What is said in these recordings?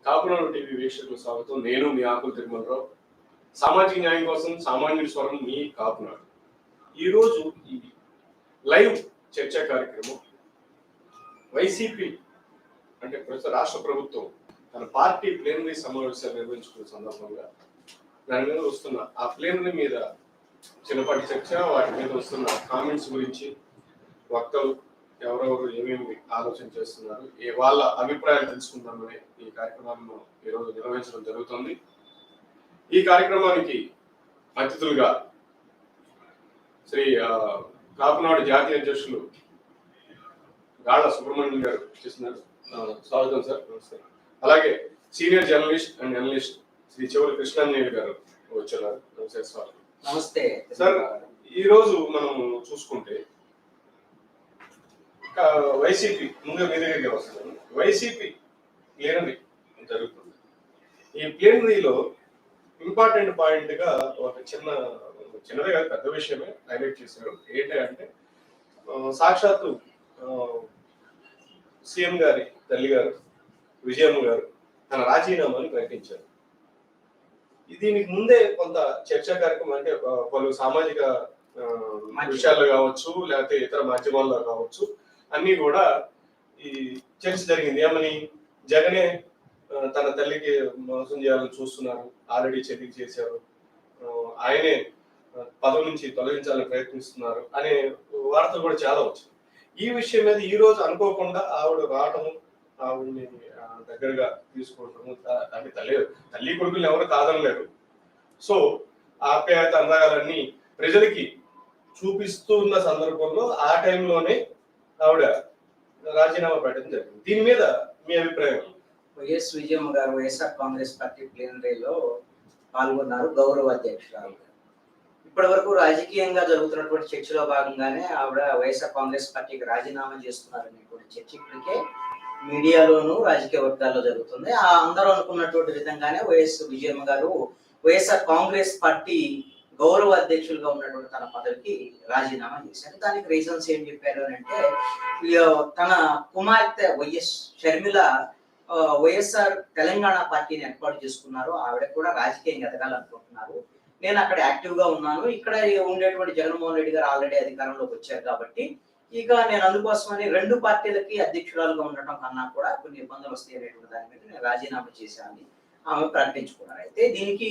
Kapunadu TV వీక్షకులకు స్వాగతం. నేను మీ ఆకుల తిరుమలరావు. సామాజిక న్యాయం కోసం సామాన్యుడి స్వరం మీ కాపునాడు. ఈరోజు ఈ లైవ్ చర్చా కార్యక్రమం వైసీపీ అంటే ప్రస్తుత రాష్ట్ర ప్రభుత్వం తన పార్టీ ప్లేనరీ సమావేశాలు నిర్వహించుకున్న సందర్భంగా దాని మీద వస్తున్న ఆ ప్లేనరీ మీద చిన్నపాటి చర్చ, వాటి మీద వస్తున్న కామెంట్స్ గురించి వక్తలు ఎవరెవరు ఏమేమి ఆలోచన చేస్తున్నారు, వాళ్ళ అభిప్రాయాలు తెలుసుకుందామని ఈ కార్యక్రమాన్ని ఈరోజు నిర్వహించడం జరుగుతుంది. ఈ కార్యక్రమానికి అతిథులుగా శ్రీ కాపునాడు జాతీయ అధ్యక్షులు గాళ్ళ సుబ్రహ్మణ్యం గారు చేస్తున్నారు. స్వాగతం సార్. నమస్కారం. అలాగే senior journalist and analyst Shri Chivari Krishnanjaneyulu గారు వచ్చారు. నమస్తే. స్వాగతం. నమస్తే సార్. ఈరోజు మనం చూసుకుంటే వైసీపీ ముందుగా మీ దగ్గరికి వస్తున్నాను. వైసీపీ ప్లేనరీ జరుగుతుంది. ఈ ప్లేనరీలో ఇంపార్టెంట్ పాయింట్ గా ఒక చిన్నదే కాదు, పెద్ద విషయమే హైలైట్ చేశారు. ఏంటంటే సాక్షాత్తు సీఎం గారి తల్లి గారు విజయమ్మ గారు తన రాజీనామాని ప్రకటించారు. దీనికి ముందే కొంత చర్చా కార్యక్రమం అంటే పలు సామాజిక విషయాల్లో కావచ్చు, లేకపోతే ఇతర మాధ్యమాల్లో కావచ్చు, అన్ని కూడా ఈ చర్చ జరిగింది. ఏమని జగనే తన తల్లికి మోసం చేయాలని చూస్తున్నారు, ఆల్రెడీ చెల్లికి చేశారు, ఆయనే పదవి నుంచి తొలగించాలని ప్రయత్నిస్తున్నారు అనే వార్తలు కూడా చాలా వచ్చాయి. ఈ విషయం మీద ఈ రోజు అనుకోకుండా ఆవిడ రావటము, ఆవిడని దగ్గరగా తీసుకోవటము, అంటే తల్లి కొడుకులు ఎవరు కాదనలేరు. సో ఆప్యాయత అందాలన్నీ ప్రజలకి చూపిస్తున్న సందర్భంలో ఆ టైంలోనే ఆవిడ రాజీనామా పెట్టడం జరిగింది. దీని మీద మీ అభిప్రాయం? వైఎస్ విజయమ్మ గారు వైఎస్ఆర్ కాంగ్రెస్ పార్టీ ప్లేనరీలో పాల్గొన్నారు, గౌరవ అధ్యక్షురాలు. ఇప్పటి వరకు రాజకీయంగా జరుగుతున్నటువంటి చర్చలో భాగంగానే ఆవిడ వైఎస్ఆర్ కాంగ్రెస్ పార్టీకి రాజీనామా చేస్తున్నారనేటువంటి చర్చ ఇప్పటికే మీడియాలోనూ రాజకీయ వర్గాల్లో జరుగుతుంది. ఆ అందరూ అనుకున్నటువంటి విధంగానే వైఎస్ విజయమ్మ గారు వైఎస్ఆర్ కాంగ్రెస్ పార్టీ గౌరవ అధ్యక్షులుగా ఉన్నటువంటి తన పదవికి రాజీనామా చేశారు. దానికి రీజన్స్ ఏం చెప్పారు అని అంటే, తన కుమార్తె వైఎస్ షర్మిల వైఎస్ఆర్ తెలంగాణ పార్టీని ఏర్పాటు చేసుకున్నారు. ఆవిడ కూడా రాజకీయంగా ఎదగాలనుకుంటున్నారు. నేను అక్కడ యాక్టివ్ గా ఉన్నాను, ఇక్కడ ఉండేటువంటి జగన్మోహన్ రెడ్డి గారు ఆల్రెడీ అధికారంలోకి వచ్చారు కాబట్టి ఇక నేను అందుకోసమని రెండు పార్టీలకి అధ్యక్షురాలుగా ఉండటం కన్నా కూడా కొన్ని ఇబ్బందులు వస్తాయి అనేటువంటి దాని మీద నేను రాజీనామా చేశానని ఆమె ప్రకటించుకున్నారు. అయితే దీనికి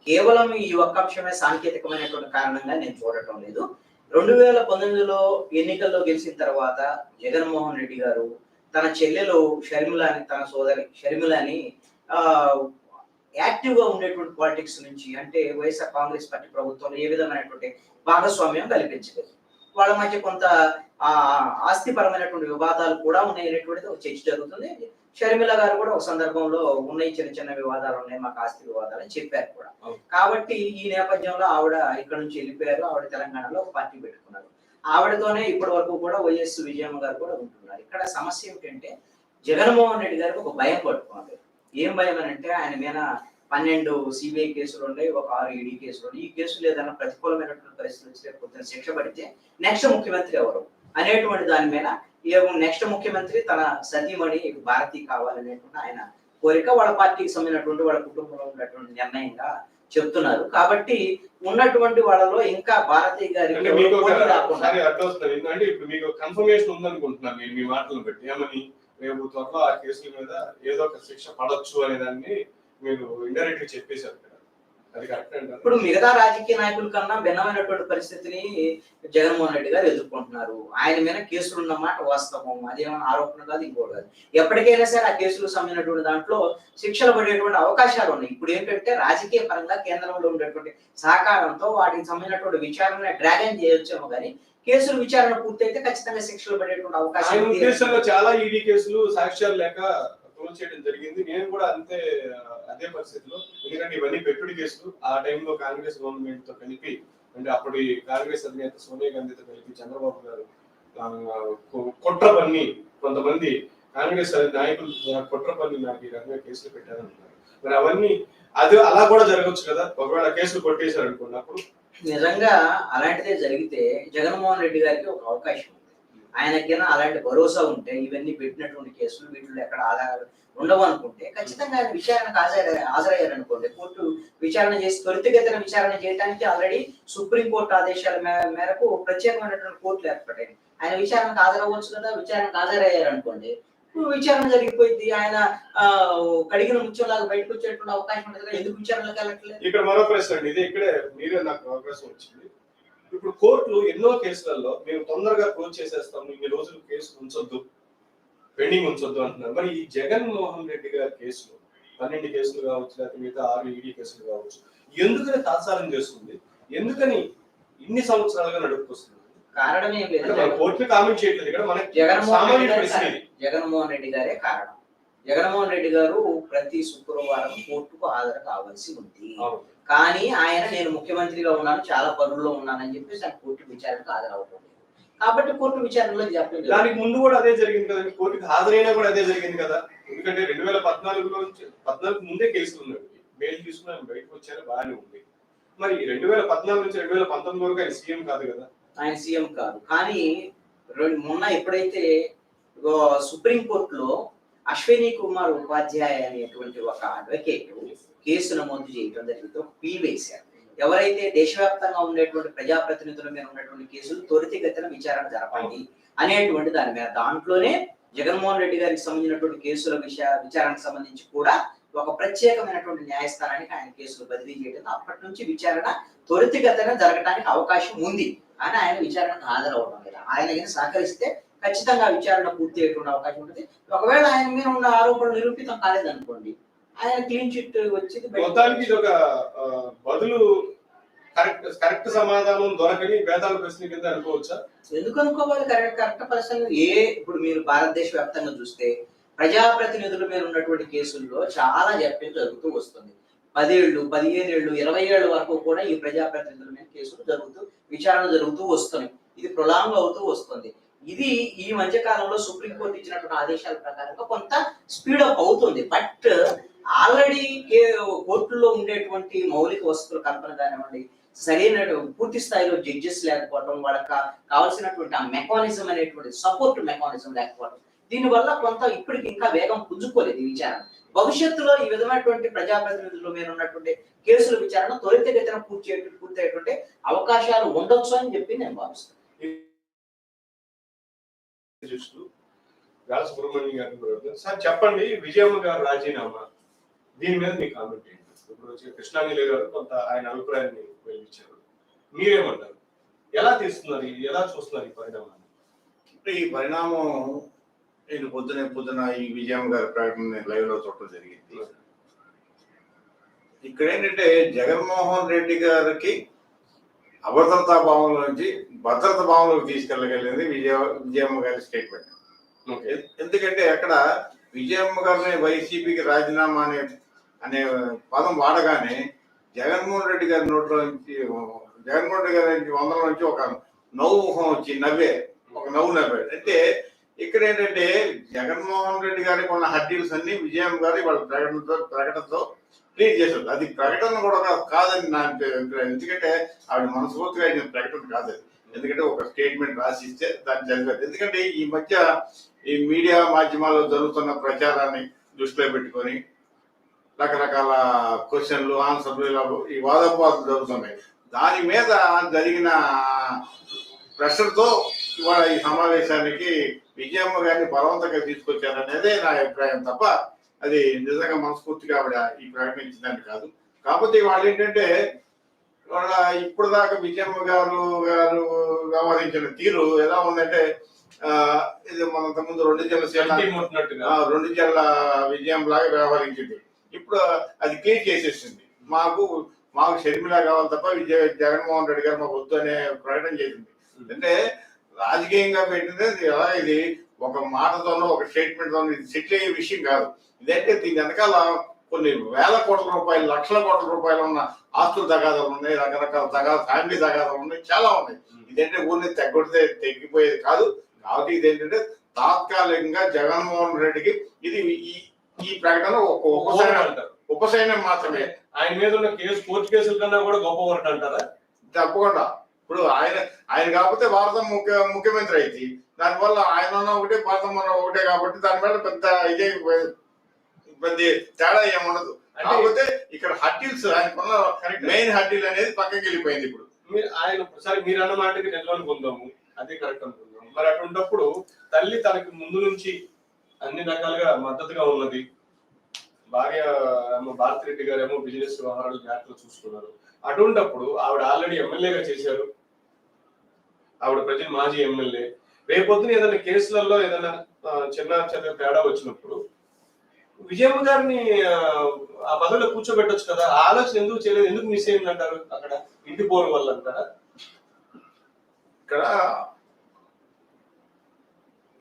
కేవలం ఈ ఒక్క అంశమే సాంకేతికమైనటువంటి కారణంగా నేను చూడటం లేదు. 2019లో ఎన్నికల్లో గెలిచిన తర్వాత జగన్మోహన్ రెడ్డి గారు తన చెల్లెలు షర్మిలని, తన సోదరి షర్మిలని యాక్టివ్ గా ఉండేటువంటి పాలిటిక్స్ నుంచి, అంటే వైఎస్ఆర్ కాంగ్రెస్ పార్టీ ప్రభుత్వంలో ఏ విధమైనటువంటి భాగస్వామ్యం కల్పించలేదు. వాళ్ళ మధ్య కొంత ఆస్తిపరమైనటువంటి వివాదాలు కూడా ఉన్నాయనేటువంటిది ఒక చర్చ జరుగుతుంది. షర్మిల గారు కూడా ఒక సందర్భంలో ఉన్నాయి, చిన్న చిన్న వివాదాలు ఉన్నాయి, మాకు ఆస్తి వివాదాలు అని చెప్పారు కూడా. కాబట్టి ఈ నేపథ్యంలో ఆవిడ ఇక్కడ నుంచి వెళ్ళిపోయారు. ఆవిడ తెలంగాణలో ఒక పార్టీ పెట్టుకున్నారు. ఆవిడతోనే ఇప్పటి వరకు కూడా వైఎస్ విజయమ్మ గారు కూడా ఉంటున్నారు. ఇక్కడ సమస్య ఏమిటంటే, జగన్మోహన్ రెడ్డి గారికి ఒక భయం పట్టుకున్నారు. ఏం భయం అని అంటే, ఆయన మీద 12 సిబిఐ కేసులు ఉన్నాయి, ఒక 6 ఈడీ కేసులు ఉన్నాయి. ఈ కేసులు ఏదైనా ప్రతికూలమైనటువంటి పరిస్థితులు వచ్చి కొంచెం శిక్ష పడితే నెక్స్ట్ ముఖ్యమంత్రి ఎవరు అనేటువంటి దాని మీద నెక్స్ట్ ముఖ్యమంత్రి తన సతీమణి భారతి కావాలనేటువంటి ఆయన కోరిక వాళ్ళ పార్టీకి సంబంధించినటువంటి వాళ్ళ కుటుంబంలో ఉన్నటువంటి నిర్ణయంగా చెప్తున్నారు. కాబట్టి ఉన్నటువంటి వాళ్ళలో ఇంకా భారతి గారికి మీకు కన్ఫర్మేషన్ ఉందనుకుంటున్నాను నేను మీ మాటలను బట్టి. ఏమని రేపు త్వరలో ఆ కేసుల మీద ఏదో ఒక శిక్ష పడొచ్చు అనే దాన్ని మీరు ఇండైరెక్ట్ గా చెప్పేశారు కదా, అది కరెక్ట్ అండి? ఇప్పుడు మిగతా రాజకీయ నాయకుల కన్నా భిన్నమైనటువంటి పరిస్థితిని జగన్మోహన్ రెడ్డి గారు ఎదుర్కొంటున్నారు. ఆయన మీద కేసులు ఉన్నమాట వాస్తవం, అదేమైనా ఆరోపణ కాదు, ఇంకోటి కాదు. ఎప్పటికైనా సరే ఆ కేసులకు సంబంధించినటువంటి దాంట్లో శిక్షలు పడేటువంటి అవకాశాలు ఉన్నాయి. ఇప్పుడు ఏంటంటే రాజకీయ పరంగా కేంద్రంలో ఉండేటువంటి సహకారంతో వాటికి సంబంధించినటువంటి విచారణ డ్రాగన్ చేయొచ్చేమో కానీ కేసులు విచారణ పూర్తయితే ఖచ్చితంగా శిక్షలు పడేటువంటి అవకాశం. చాలా ఈడీ కేసులు సాక్ష్యాలు లేక క్లోజ్ చేయడం జరిగింది. నేను కూడా అదే పరిస్థితిలో, ఎందుకంటే ఇవన్నీ పెట్టుబడి కేసులు. ఆ టైంలో కాంగ్రెస్ గవర్నమెంట్ తో కలిపి, అంటే అప్పటి కాంగ్రెస్ అధినేత సోనియా గాంధీతో కలిపి చంద్రబాబు గారు కుట్ర పన్ని కొంతమంది కాంగ్రెస్ నాయకులు కుట్ర పన్ని నాకు ఈ రకంగా కేసులు పెట్టారన్నారు. మరి అవన్నీ అలా కూడా జరగవచ్చు కదా, ఒకవేళ కేసులు కొట్టేశారు అనుకున్నప్పుడు. నిజంగా అలాంటిదే జరిగితే జగన్మోహన్ రెడ్డి గారికి ఒక అవకాశం ఉంది. ఆయనకైనా అలాంటి భరోసా ఉంటే ఇవన్నీ పెట్టినటువంటి కేసులు వీటిలో ఎక్కడ ఆధారాలు ఉండవు అనుకుంటే ఖచ్చితంగా ఆయన విచారణకు హాజరయ్యారనుకోండి, కోర్టు విచారణ చేసి త్వరితగతిన విచారణ చేయడానికి ఆల్రెడీ సుప్రీంకోర్టు ఆదేశాల మేరకు ప్రత్యేకమైనటువంటి కోర్టులు ఏర్పడ్డాయి. ఆయన విచారణకు హాజరవ్వచ్చు కదా, విచారణకు హాజరయ్యారనుకోండి విచారణ జరిగిపోయింది. ఆయన కడిగిన ముత్యంలాగా బయటకు వచ్చేటువంటి అవకాశం ఉంటుంది కదా, ఎందుకు విచారణలకు వెళ్ళట్లేదు? ఇక్కడ మరో ప్రశ్న అండి, ఇది ఇక్కడే మీరే నాకు అవకాశం వచ్చింది. ఇప్పుడు కోర్టులు ఎన్నో కేసులలో మేము తొందరగా క్లోజ్ చేసేస్తాము, ఇన్ని రోజులు కేసు ఉంచొద్దు, పెండింగ్ ఉంచొద్దు అంటున్నారు. మరి ఈ జగన్మోహన్ రెడ్డి గారి కేసులు 12 కేసులు కావచ్చు, లేకపోతే మిగతా 6 ఈడీ కేసులు కావచ్చు, ఎందుకని తాత్సారం చేస్తుంది? ఎందుకని ఇన్ని సంవత్సరాలుగా నడుపుకొస్తుంది? కారణం ఏం లేదు, కోర్టుని కామెంట్ చేయట్లేదు ఇక్కడ మనకి. జగన్మోహన్ రెడ్డి గారే కారణం. జగన్మోహన్ రెడ్డి గారు ప్రతి శుక్రవారం కోర్టుకు హాజరు కావాల్సి ఉంది. కానీ ఆయన నేను ముఖ్యమంత్రిగా ఉన్నాను, చాలా పనుల్లో ఉన్నానని చెప్పేసి ఆయన కోర్టు విచారణకు హాజరవుతుంది. కాబట్టి కోర్టు విచారణలో చెప్పలేదు. దానికి ముందు కూడా అదే జరిగింది కదండి, కోర్టుకి హాజరైనా కూడా అదే జరిగింది కదా. ఎందుకంటే 2014 ముందే కేసులు ఉన్నాయి, బెయిల్ తీసుకుని ఆయన బయటకు వచ్చారు, బాగానే ఉంది. మరి 2014 నుంచి 2019 వరకు ఆయన సీఎం కాదు కదా. ఆయన సీఎం కాదు, కానీ మొన్న ఎప్పుడైతే సుప్రీంకోర్టులో అశ్విని కుమార్ ఉపాధ్యాయ అనేటువంటి ఒక అడ్వకేట్ కేసు నమోదు చేయడం జరిగింది, ఒక పీ వేశారు. ఎవరైతే దేశవ్యాప్తంగా ఉండేటువంటి ప్రజాప్రతినిధుల మీద ఉన్నటువంటి కేసులు త్వరితగతిన విచారణ జరపండి అనేటువంటి దాని మీద, దాంట్లోనే జగన్మోహన్ రెడ్డి గారికి సంబంధించినటువంటి కేసుల విచారణకు సంబంధించి కూడా ఒక ప్రత్యేకమైనటువంటి న్యాయస్థానానికి ఆయన కేసులు బదిలీ చేయడం, అప్పటి నుంచి విచారణ త్వరితగతిన జరగడానికి అవకాశం ఉంది అని ఆయన విచారణకు హాజరవడం లేదు. ఆయన సహకరిస్తే ఖచ్చితంగా విచారణ పూర్తి అయ్యేటువంటి అవకాశం ఉంటుంది. ఒకవేళ ఆయన మీద ఉన్న ఆరోపణలు నిరూపితం కాలేదనుకోండి, ఆయన క్లీన్ చిట్ వచ్చింది. మొత్తానికి ఇది ఒక బదులు కరెక్ట్ సమాధానం దొరకని వేదాల ప్రశ్న కింద అనుకోవచ్చా? ఎందుకు అనుకోవాలి? కరెక్ట్ ప్రశ్న. ఇప్పుడు మీరు భారతదేశ వ్యాప్తంగా చూస్తే ప్రజాప్రతినిధుల మీద ఉన్నటువంటి కేసుల్లో చాలా జప్యం జరుగుతూ వస్తుంది. 10 ఏళ్ళు, 15 ఏళ్ళు, 20 ఏళ్ళ వరకు కూడా ఈ ప్రజాప్రతినిధుల మీద కేసులు విచారణ జరుగుతూ వస్తున్నాయి. ఇది ప్రొలాంగ్ అవుతూ వస్తుంది. ఇది ఈ మధ్య కాలంలో సుప్రీంకోర్టు ఇచ్చినటువంటి ఆదేశాల ప్రకారంగా కొంత స్పీడప్ అవుతుంది. బట్ ఆల్రెడీ కోర్టుల్లో ఉండేటువంటి మౌలిక వసతుల కల్పన కానివ్వండి, సరైన పూర్తి స్థాయిలో జడ్జెస్ లేకపోవడం, వాళ్ళకి కావాల్సినటువంటి ఆ మెకానిజం అనేటువంటి సపోర్ట్ మెకానిజం లేకపోవడం, దీనివల్ల కొంత ఇప్పటికి ఇంకా వేగం పుంజుకోలేదు ఈ విచారణ. భవిష్యత్తులో ఈ విధమైనటువంటి ప్రజాప్రతినిధుల మీద ఉన్నటువంటి కేసుల విచారణ త్వరితగతిన పూర్తయ్యేటువంటి అవకాశాలు ఉండొచ్చు అని చెప్పి నేను భావిస్తాను. సుబ్రహ్మణ్యం గారు, సార్ చెప్పండి, విజయమ్మ గారు రాజీనామా దీని మీద మీ కామెంట్ ఏంటి? ఇప్పుడు కృష్ణాంజలి గారు కొంత ఆయన అభిప్రాయాన్ని వెలిగించారు, మీరేమంటారు? ఎలా తీస్తున్నారు, ఎలా చూస్తున్నారు ఈ పరిణామాన్ని? ఈ పరిణామం నేను పొద్దున ఈ విజయమ్మ గారి ప్రకటన లైవ్ లో చూడటం జరిగింది. ఇక్కడ ఏంటంటే జగన్మోహన్ రెడ్డి గారికి అభద్రతా భావంలో నుంచి భద్రత భావంలోకి తీసుకెళ్ళగలిగింది విజయమ్మ గారి స్టేట్మెంట్. ఎందుకంటే అక్కడ విజయమ్మ గారిని వైసీపీకి రాజీనామా అనే పదం వాడగానే జగన్మోహన్ రెడ్డి గారి నోట్లో నుంచి, జగన్మోహన్ రెడ్డి గారి వందల నుంచి ఒక నవ్వు వచ్చి నవ్వాడు. అంటే ఇక్కడ ఏంటంటే జగన్మోహన్ రెడ్డి గారికి ఉన్న హడ్డీల్స్ అన్ని విజయమ్మ గారి వాళ్ళ ప్రకటనతో క్లియర్ చేశారు. అది ప్రకటన కూడా కాదని నా అభిప్రాయం. ఎందుకంటే ఆవిడ మనస్ఫూర్తిగా అయిన ప్రకటన కాదు అది. ఎందుకంటే ఒక స్టేట్మెంట్ రాసిస్తే దాన్ని చదివారు. ఎందుకంటే ఈ మధ్య ఈ మీడియా మాధ్యమాల్లో జరుగుతున్న ప్రచారాన్ని దృష్టిలో పెట్టుకొని రకరకాల క్వశ్చన్లు, ఆన్సర్లు, ఇలా ఈ వాదోపవాదాలు జరుగుతున్నాయి. దాని మీద జరిగిన ప్రెషర్తో ఇవాళ ఈ సమావేశానికి విజయమ్మ గారిని బలవంతంగా తీసుకొచ్చారనేదే నా అభిప్రాయం తప్ప అది నిజంగా మనస్ఫూర్తిగా ఆవిడ ఈ ప్రకటన ఇచ్చిందని కాదు. కాకపోతే వాళ్ళు ఏంటంటే వాళ్ళ ఇప్పుడు దాకా విజయమ్మ గారు వ్యవహరించిన తీరు ఎలా ఉందంటే ఇది మన ముందు 2 జిల్లా విజయం లాగా వ్యవహరించింది. ఇప్పుడు అది క్లియర్ చేసేసింది. మాకు షర్మిలా కావాలి తప్ప జగన్మోహన్ రెడ్డి గారు మాకు వద్దు అనే ప్రకటన చేసింది. అంటే రాజకీయంగా పెట్టింది ఇది ఒక మాటతోనో ఒక స్టేట్మెంట్ తోనో ఇది సెటిల్ అయ్యే విషయం కాదు. ఇదంటే దీని వెనకాల కొన్ని వేల కోట్ల రూపాయలు, లక్షల కోట్ల రూపాయలు ఉన్న ఆస్తుల తగాదాలు ఉన్నాయి, రకరకాల ఫ్యామిలీ తగాదాలు ఉన్నాయి, చాలా ఉన్నాయి. ఇదేంటే ఊరిని తగ్గొడితే తగ్గిపోయేది కాదు. కాబట్టి ఇదేంటంటే తాత్కాలికంగా జగన్మోహన్ రెడ్డికి ఇది ఈ ప్రకటన ఒక ఉపశమనం మాత్రమే. ఆయన మీద ఉన్న కోర్టు కేసుల కన్నా కూడా గొప్ప వరకు అంటారా? తప్పకుండా ఇప్పుడు ఆయన కాకపోతే భారతం ముఖ్యమంత్రి అయితే దానివల్ల ఆయన ఒకటే భారతం ఒకటే కాబట్టి దాని వల్ల పెద్ద ఇదే పెద్ద తేడా ఏముండదు. కాకపోతే ఇక్కడ హడ్డిల్స్ ఆయనకున్న మెయిన్ హడ్డిల్ అనేది పక్కకి వెళ్ళిపోయింది. ఇప్పుడు మీరు అన్న మాటకి నిల్వలు పొందాము, అదే కరెక్ట్ అనుకుందాం. మరి అటువంటిప్పుడు తల్లి తనకి ముందు నుంచి అన్ని రకాలుగా మద్దతుగా ఉన్నది. భార్య భారతిరెడ్డి గారు ఏమో బిజినెస్ వ్యవహారాలు జాగ్రత్తగా చూసుకున్నారు. అటువంటిప్పుడు ఆవిడ ఆల్రెడీ ఎమ్మెల్యేగా చేశారు, ఆవిడ ప్రజెంట్ మాజీ ఎమ్మెల్యే. రేపొద్దున ఏదైనా కేసులలో ఏదైనా చిన్న తేడా వచ్చినప్పుడు విజయమ్మ గారిని ఆ పదవిలో కూర్చోబెట్టొచ్చు కదా. ఆలోచన ఎందుకు చేయలేదు, ఎందుకు మిస్ అయింది అంటారు? అక్కడ ఇంటి పోరు వల్ల అంటారా? ఇక్కడ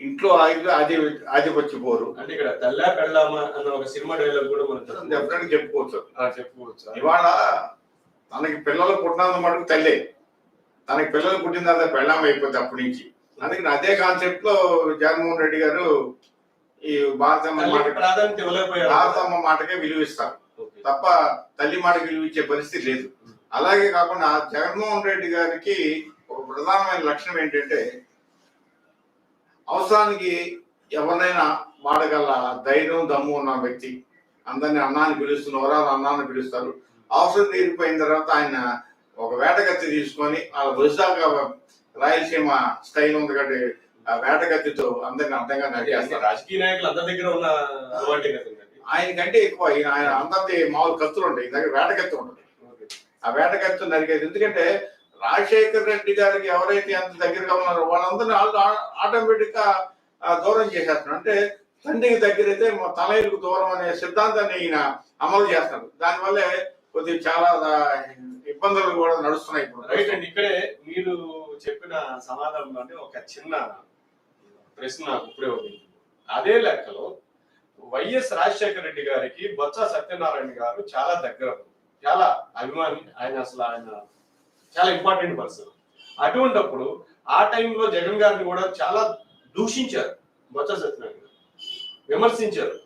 ఇంట్లో ఆధిపత్య పోరు అంటే ఇక్కడ తల్లా పెళ్ళామా అన్న ఒక సినిమా డైలాగ్ కూడా మనం డెఫినెట్ చెప్పుకోవచ్చు. ఇవాళ తనకి పిల్లలు పుట్టినంత మటుకు తల్లి, తనకి పిల్లలు పుట్టిన తర్వాత పెళ్ళాం అయిపోతుంది అప్పటి నుంచి. అందుకని అదే కాన్సెప్ట్ లో జగన్మోహన్ రెడ్డి గారు ఈ భారతమ్మ మాటకే విలువిస్తారు తప్ప తల్లి మాటకి విలువిచ్చే పరిస్థితి లేదు. అలాగే కాకుండా జగన్మోహన్ రెడ్డి గారికి ఒక ప్రధానమైన లక్షణం ఏంటంటే అవసరానికి ఎవరినైనా వాడగల ధైర్యం దమ్ము ఉన్న వ్యక్తి. అందరినీ అన్నాన్ని పిలుస్తున్న అన్నాన్ని పిలుస్తారు. అవసరం తీరిపోయిన తర్వాత ఆయన ఒక వేటకత్తి తీసుకొని వాళ్ళ విశాఖ రాయలసీమ స్టైల్ ఉంది కాబట్టి ఆ వేటకత్తితో అందరిని అర్థంగా నడిచేస్తారు. రాజకీయ నాయకులు అందరి దగ్గర ఉన్న ఆయనకంటే ఎక్కువ ఆయన అందరిది మామూలు కత్తులు ఉంటాయి, దగ్గర వేటకత్తి ఉంటుంది. ఆ వేటకత్తి నరికేది. ఎందుకంటే రాజశేఖర్ రెడ్డి గారికి ఎవరైతే అంత దగ్గరగా ఉన్నారో వాళ్ళందరినీ ఆటోమేటిక్ గా దూరం చేసేస్తున్నారు. అంటే తండ్రికి దగ్గర అయితే తనయులకు దూరం అనే సిద్ధాంతాన్ని ఈయన అమలు చేస్తున్నారు. దానివల్లే కొద్దిగా చాలా ఇబ్బందులు కూడా నడుస్తున్నాయి ఇప్పుడు. రైట్ అండి. ఇక్కడే మీరు చెప్పిన సమాధానంలో అంటే ఒక చిన్న ప్రశ్న నాకు ఇప్పుడే ఉంది. అదే లెక్కలో వైఎస్ రాజశేఖర రెడ్డి గారికి బొత్స సత్యనారాయణ గారు చాలా దగ్గర, చాలా అభిమాని. ఆయన చాలా ఇంపార్టెంట్ పర్సన్. అటువంటిప్పుడు ఆ టైంలో జగన్ గారిని కూడా చాలా దూషించారు, బొత్స సత్యనారాయణ గారు విమర్శించారు.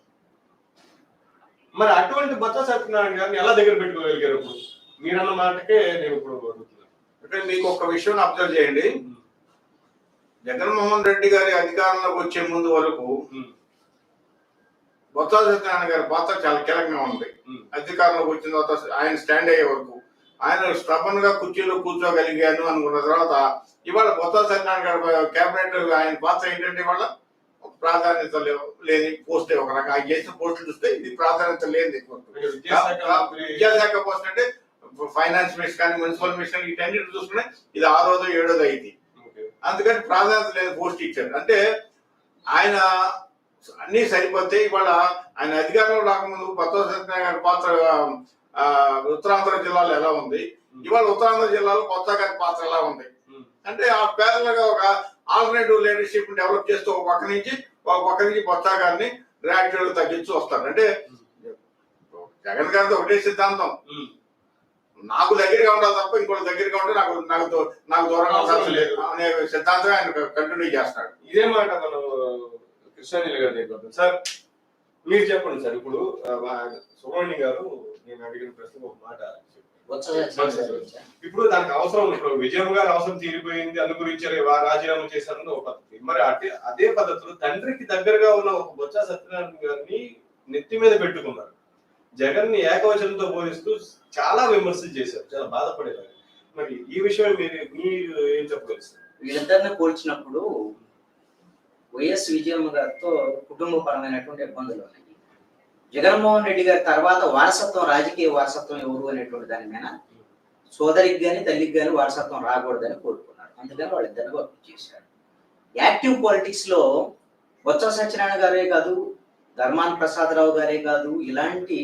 మరి అటువంటి బొత్స సత్యనారాయణ గారిని ఎలా దగ్గర పెట్టుకోగలిగారు? ఇప్పుడు మీరన్న మాటకే నేను ఇప్పుడు అడుగుతున్నాను. అంటే మీకు ఒక విషయం అబ్జర్వ్ చేయండి. జగన్మోహన్ రెడ్డి గారి అధికారంలోకి వచ్చే ముందు వరకు బొత్స సత్యనారాయణ గారి పాత్ర చాలా కీలకంగా ఉంది. అధికారంలోకి వచ్చిన తర్వాత ఆయన స్టాండ్ అయ్యే వరకు ఆయన స్టబన్ గా కుర్చీలో కూర్చోగలిగాను అనుకున్న తర్వాత ఇవాళ బొత్స సత్యనారాయణ గారి కేబినెట్ ఆయన పాత్ర ఏంటంటే ఇవాళ ప్రాధాన్యత లేని పోస్ట్. ఒక రకంగా ఆయన చేసిన పోస్టులు చూస్తే ఇది ప్రాధాన్యత లేని విద్యాశాఖ పోస్ట్. అంటే ఫైనాన్స్ మినిస్టర్ కానీ మున్సిపల్ మినిస్టర్ వీటన్నిటి చూసుకుంటే ఇది 6వ 7వ అయింది. అందుకని ప్రాధాన్యత లేని పోస్ట్ ఇచ్చారు. అంటే ఆయన అన్ని సరిపోతే ఇవాళ ఆయన అధికారంలో రాకముందు బొత్స సత్యనారాయణ గారి పాత్ర ఉత్తరాంధ్ర జిల్లాలో ఎలా ఉంది, ఇవాళ ఉత్తరాంధ్ర జిల్లాలో బొత్స గారి పాత్ర ఎలా ఉంది. అంటే ఆ పేదలుగా ఒక ఆల్టర్నేటివ్ లీడర్షిప్ డెవలప్ చేస్తూ ఒక పక్క నుంచి బొత్స గారిని గ్రాడ్యుయేట్ తగ్గించి వస్తారు. అంటే జగన్ గారితో ఒకటే సిద్ధాంతం, నాకు దగ్గరగా ఉండాలి తప్ప ఇంకోటి దగ్గరగా ఉంటే నాకు దూరంగా ఉండాల్సి లేదు అనే సిద్ధాంతం ఆయన కంటిన్యూ చేస్తాడు. ఇదే మాట మనం కృష్ణానీల గారి దగ్గర. సార్ మీరు చెప్పండి సార్. ఇప్పుడు సుబ్రహ్మణ్య గారు నేను అడిగిన ప్రశ్న ఒక మాట, ఇప్పుడు దానికి అవసరం, ఇప్పుడు విజయమ్మ గారు అవసరం తీరిపోయింది అందు గురించి రాజీనామా చేశారని ఒక పద్ధతి. మరి అదే పద్ధతిలో తండ్రికి దగ్గరగా ఉన్న ఒక బొత్స సత్యనారాయణ గారిని నెత్తి మీద పెట్టుకున్నారు. జగన్ ని ఏకవచనంతో పోలిస్తూ చాలా విమర్శలు చేశారు, చాలా బాధపడేవారు. మరి ఈ విషయం మీరు ఏం చెప్పగలుగుతారు? వీళ్ళిద్దరిని పోల్చినప్పుడు వైఎస్ విజయమ్మ గారితో కుటుంబపరమైనటువంటి ఇబ్బందులు ఉన్నాయి. జగన్మోహన్ రెడ్డి గారి తర్వాత వారసత్వం, రాజకీయ వారసత్వం ఎవరు అనేటువంటి దాని మీద సోదరికి కానీ తల్లికి కానీ వారసత్వం రాకూడదని కోరుకున్నారు. అందుకని వాళ్ళిద్దరిని వర్క్ చేశారు. యాక్టివ్ పాలిటిక్స్ లో బొత్స సత్యనారాయణ గారే కాదు, ధర్మాన ప్రసాదరావు గారే కాదు, ఇలాంటి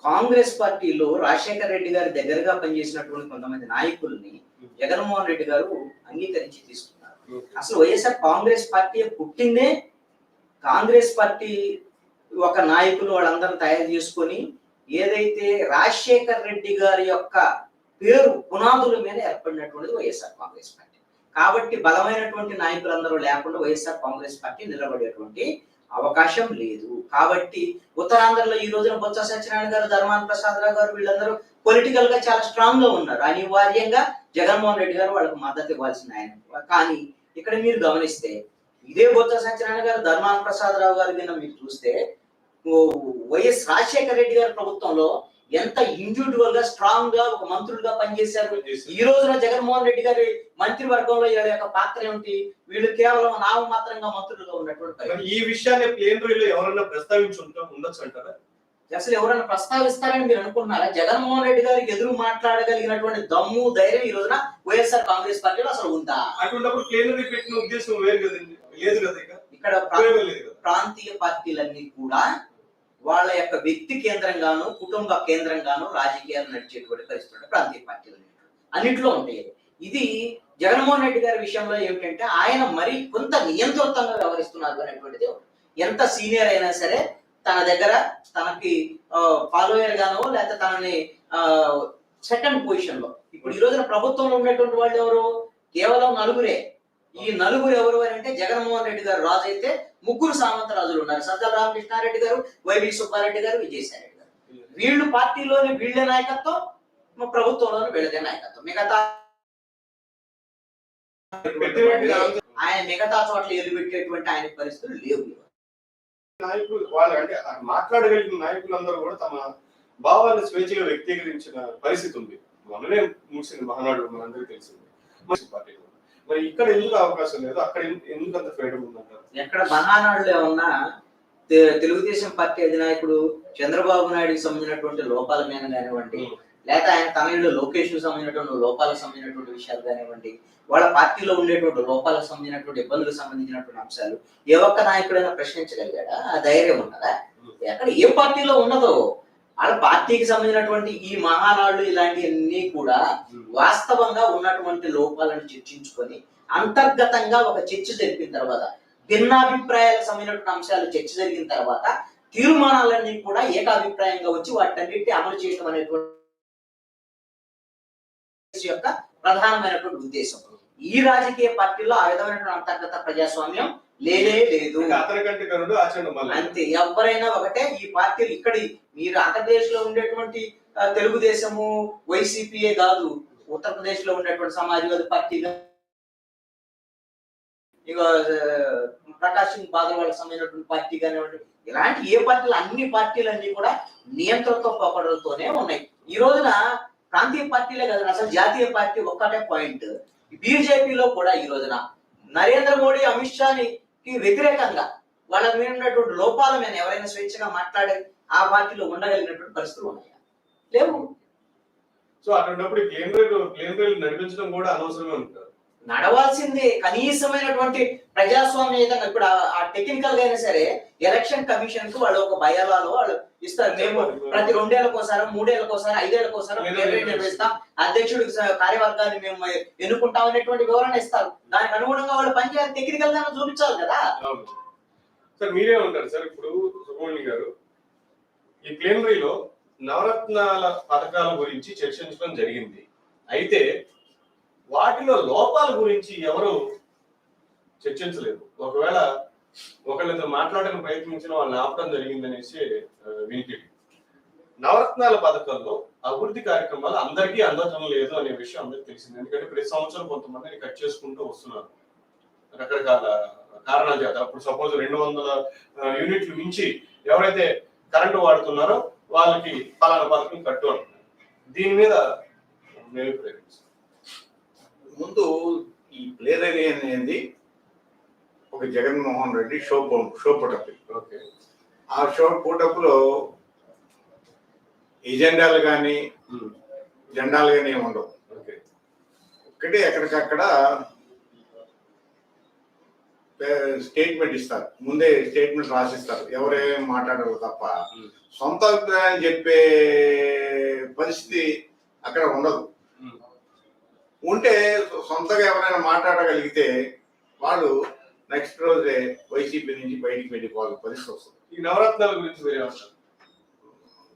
కాంగ్రెస్ పార్టీలో రాజశేఖర రెడ్డి గారి దగ్గరగా పనిచేసినటువంటి కొంతమంది నాయకుల్ని జగన్మోహన్ రెడ్డి గారు అంగీకరించి తీసుకున్నారు. అసలు వైఎస్ఆర్ కాంగ్రెస్ పార్టీ పుట్టిందే కాంగ్రెస్ పార్టీ ఒక నాయకులు వాళ్ళందరూ తయారు చేసుకొని ఏదైతే రాజశేఖర రెడ్డి గారి యొక్క పేరు పునాదుల మీద ఏర్పడినటువంటిది వైఎస్ఆర్ కాంగ్రెస్ పార్టీ. కాబట్టి బలమైనటువంటి నాయకులందరూ లేకుండా వైఎస్ఆర్ కాంగ్రెస్ పార్టీ నిలబడేటువంటి అవకాశం లేదు. కాబట్టి ఉత్తరాంధ్రలో ఈ రోజున బొత్స సత్యనారాయణ గారు, ధర్మాన ప్రసాదరావు గారు వీళ్ళందరూ పొలిటికల్ గా చాలా స్ట్రాంగ్ గా ఉన్నారు. అనివార్యంగా జగన్మోహన్ రెడ్డి గారు వాళ్ళకి మద్దతు ఇవ్వాల్సిన ఆయన. కానీ ఇక్కడ మీరు గమనిస్తే ఇదే బొత్స సత్యనారాయణ గారు, ధర్మాన ప్రసాదరావు గారి కింద మీరు చూస్తే వైఎస్ రాజశేఖర రెడ్డి గారి ప్రభుత్వంలో ఎంత ఇండివిజువల్ గా స్ట్రాంగ్ గా ఒక మంత్రులుగా పనిచేశారు. ఈ రోజున జగన్మోహన్ రెడ్డి గారి మంత్రివర్గంలో వీళ్ళ యొక్క పాత్ర ఏమిటి? వీళ్ళు కేవలం నామమాత్రంగా మంత్రులుగా ఉన్నటువంటి ఈ విషయాన్ని ప్లేనరీలో ఎవరైనా ఉండొచ్చు అంటారా? అసలు ఎవరైనా ప్రస్తావిస్తారని మీరు అనుకుంటున్నారా? జగన్మోహన్ రెడ్డి గారికి ఎదురు మాట్లాడగలిగినటువంటి దమ్ము, ధైర్యం ఈ రోజున వైఎస్ఆర్ కాంగ్రెస్ పార్టీలో అసలు ఉందా? అటువంటిప్పుడు ప్లేనరీ పెట్టిన ఉద్దేశం వేరు కదండి, లేదు కదా. ఇక్కడ ప్రాంతీయ పార్టీలన్నీ కూడా వాళ్ళ యొక్క వ్యక్తి కేంద్రంగాను, కుటుంబ కేంద్రంగాను రాజకీయాలు నడిచేటువంటి పరిస్థితులు ప్రాంతీయ పార్టీలు అన్నింటిలో ఉంటాయి. ఇది జగన్మోహన్ రెడ్డి గారి విషయంలో ఏమిటంటే ఆయన మరి కొంత నియంత్రితంగా వ్యవహరిస్తున్నారు అనేటువంటిది. ఎంత సీనియర్ అయినా సరే తన దగ్గర తనకి ఫాలోయర్ గానో లేకపోతే తనని సెకండ్ పొజిషన్ లో, ఇప్పుడు ఈ రోజున ప్రభుత్వంలో ఉన్నటువంటి వాళ్ళు ఎవరు? కేవలం నలుగురే. ఈ నలుగురు ఎవరు అని అంటే జగన్మోహన్ రెడ్డి గారు రాజు అయితే ముగ్గురు సామంత రాజులు ఉన్నారు. సజ్జల రామకృష్ణారెడ్డి గారు, వైవి సుబ్బారెడ్డి గారు, విజయసాయి రెడ్డి గారు. వీళ్ళు పార్టీలోని వీళ్ళే నాయకత్వం, ప్రభుత్వంలోని వీళ్ళదే నాయకత్వం. మిగతా ఆయన మిగతా చోట్ల ఏలు పెట్టేటువంటి ఆయన పరిస్థితులు లేవు. నాయకులు వాళ్ళు అంటే మాట్లాడగలిగిన నాయకులందరూ కూడా తమ భావాలను స్వేచ్ఛగా వ్యక్తీకరించిన పరిస్థితి ఉంది. మొన్ననే ముగిసిన మహానాడు మనందరికీ తెలిసింది. మరి ఇక్కడ ఎందుకు అవకాశం లేదు? అక్కడ ఎందుకు అంత ఫ్రీడమ్ ఉందంటారు? ఎక్కడ మహానాడులో ఏమన్నా తెలుగుదేశం పార్టీ అధినాయకుడు చంద్రబాబు నాయుడుకి సంబంధించినటువంటి లోపాల మీద కానివ్వండి, లేక ఆయన తమిళలో లోకేష్ కు సంబంధించినటువంటి లోపాలకు సంబంధించినటువంటి విషయాలు కానివ్వండి, వాళ్ళ పార్టీలో ఉండేటువంటి లోపాలకు సంబంధించినటువంటి ఇబ్బందులకు సంబంధించినటువంటి అంశాలు ఏ ఒక్క నాయకుడైనా ప్రశ్నించగలిగాడా? ఆ ధైర్యం ఉన్నదా? ఎక్కడ ఏ పార్టీలో ఉన్నదో వాళ్ళ పార్టీకి సంబంధించినటువంటి ఈ మహానాడు ఇలాంటివన్నీ కూడా వాస్తవంగా ఉన్నటువంటి లోపాలను చర్చించుకొని అంతర్గతంగా ఒక చర్చ జరిపిన తర్వాత, భిన్నాభిప్రాయాలకు సంబంధించినటువంటి అంశాలు చర్చ జరిగిన తర్వాత తీర్మానాలన్నీ కూడా ఏకాభిప్రాయంగా వచ్చి వాటన్నిటిని అమలు చేయడం అనేటువంటి యొక్క ప్రధానమైనటువంటి ఉద్దేశం. ఈ రాజకీయ పార్టీలో ఆ విధమైనటువంటి అంతర్గత ప్రజాస్వామ్యం లేనే లేదు. అంతే, ఎవరైనా ఒకటే. ఈ పార్టీలు ఇక్కడ మీరు ఆంధ్రప్రదేశ్ లో ఉండేటువంటి తెలుగుదేశము, వైసీపీఏ కాదు, ఉత్తరప్రదేశ్ లో ఉండేటువంటి సమాజ్వాదీ పార్టీగా, ఇక ప్రకాష్ సింగ్ బాదల్ వాళ్ళకి సంబంధించినటువంటి పార్టీ కానివ్వండి, ఇలాంటి ఏ పార్టీలు, అన్ని పార్టీలన్నీ కూడా నియంత్రణతో పోకడలతోనే ఉన్నాయి. ఈ రోజున ప్రాంతీయ పార్టీలే కదా, అసలు జాతీయ పార్టీ ఒక్కటే పాయింట్. బీజేపీలో కూడా ఈ రోజున నరేంద్ర మోడీ, అమిత్ షాని వ్యతిరేకంగా వాళ్ళ మీద ఉన్నటువంటి లోపాల మీద ఎవరైనా స్వేచ్ఛగా మాట్లాడే ఆ పార్టీలో ఉండగలిగినటువంటి పరిస్థితులు ఉన్నాయా? లేవు. సో అటువంటిప్పుడు ప్లేన్ నడిపించడం కూడా అనవసరమే ఉంటారు. నడవాల్సిందే కనీసమైనటువంటి ప్రజాస్వామ్యం. ఇప్పుడు ఆ టెక్నికల్ గా అయినా సరే ఎలక్షన్ కమిషన్ కు వాళ్ళు ఒక బయాలాలో వాళ్ళు ఇస్తారు. మేము ప్రతి 2 ఏళ్లకోసారి, 3 ఏళ్లకోసారి, 5 ఏళ్లకోసారి నిర్వహిస్తాం, అధ్యక్షుడికి కార్యవర్గాన్ని మేము ఎన్నుకుంటాం అనేటువంటి వివరణ ఇస్తారు. దానికి అనుగుణంగా వాళ్ళు పనిచేయాలి, టెక్నికల్ గా చూపించాలి కదా. సార్ మీరేమంటారు సార్? ఇప్పుడు సుబ్రహ్మణ్యం గారు ఈ ప్లేనరీలో నవరత్నాల పథకాల గురించి చర్చించడం జరిగింది. అయితే వాటిలో లోపాల గురించి ఎవరు చర్చించలేదు. ఒకవేళ ఒకళ్ళతో మాట్లాడడానికి ప్రయత్నించిన వాళ్ళని ఆపడం జరిగిందనేసి వినికిడి. నవరత్నాల పథకంలో అభివృద్ధి కార్యక్రమాలు అందరికీ అందటం లేదు అనే విషయం అందరికీ తెలిసింది. ఎందుకంటే ప్రతి సంవత్సరం కొంతమందిని కట్ చేసుకుంటూ వస్తున్నారు రకరకాల కారణాల చేత. అప్పుడు సపోజ్ 200 యూనిట్లు మించి ఎవరైతే కరెంటు వాడుతున్నారో వాళ్ళకి పలానా పథకం కట్టు అంటున్నారు. దీని మీద ముందు ఈ ప్లేనరీ అనేది ఒక Jaganmohan Reddy show put up. Okay, ఆ షో పుటప్లో ఎజెండాలు కానీ జెండాలు కానీ ఏమి ఉండవు. ఒకటి ఎక్కడికక్కడ స్టేట్మెంట్ ఇస్తారు, ముందే స్టేట్మెంట్ రాసిస్తారు, ఎవరేం మాట్లాడరు తప్ప సొంత అభిప్రాయాన్ని చెప్పే పరిస్థితి అక్కడ ఉండదు. ఉంటే సొంతగా ఎవరైనా మాట్లాడగలిగితే వాళ్ళు నెక్స్ట్ రోజే వైసీపీ నుంచి బయటికి వెళ్ళిపోవాలి పరిస్థితి వస్తుంది. ఈ నవరత్నాల గురించి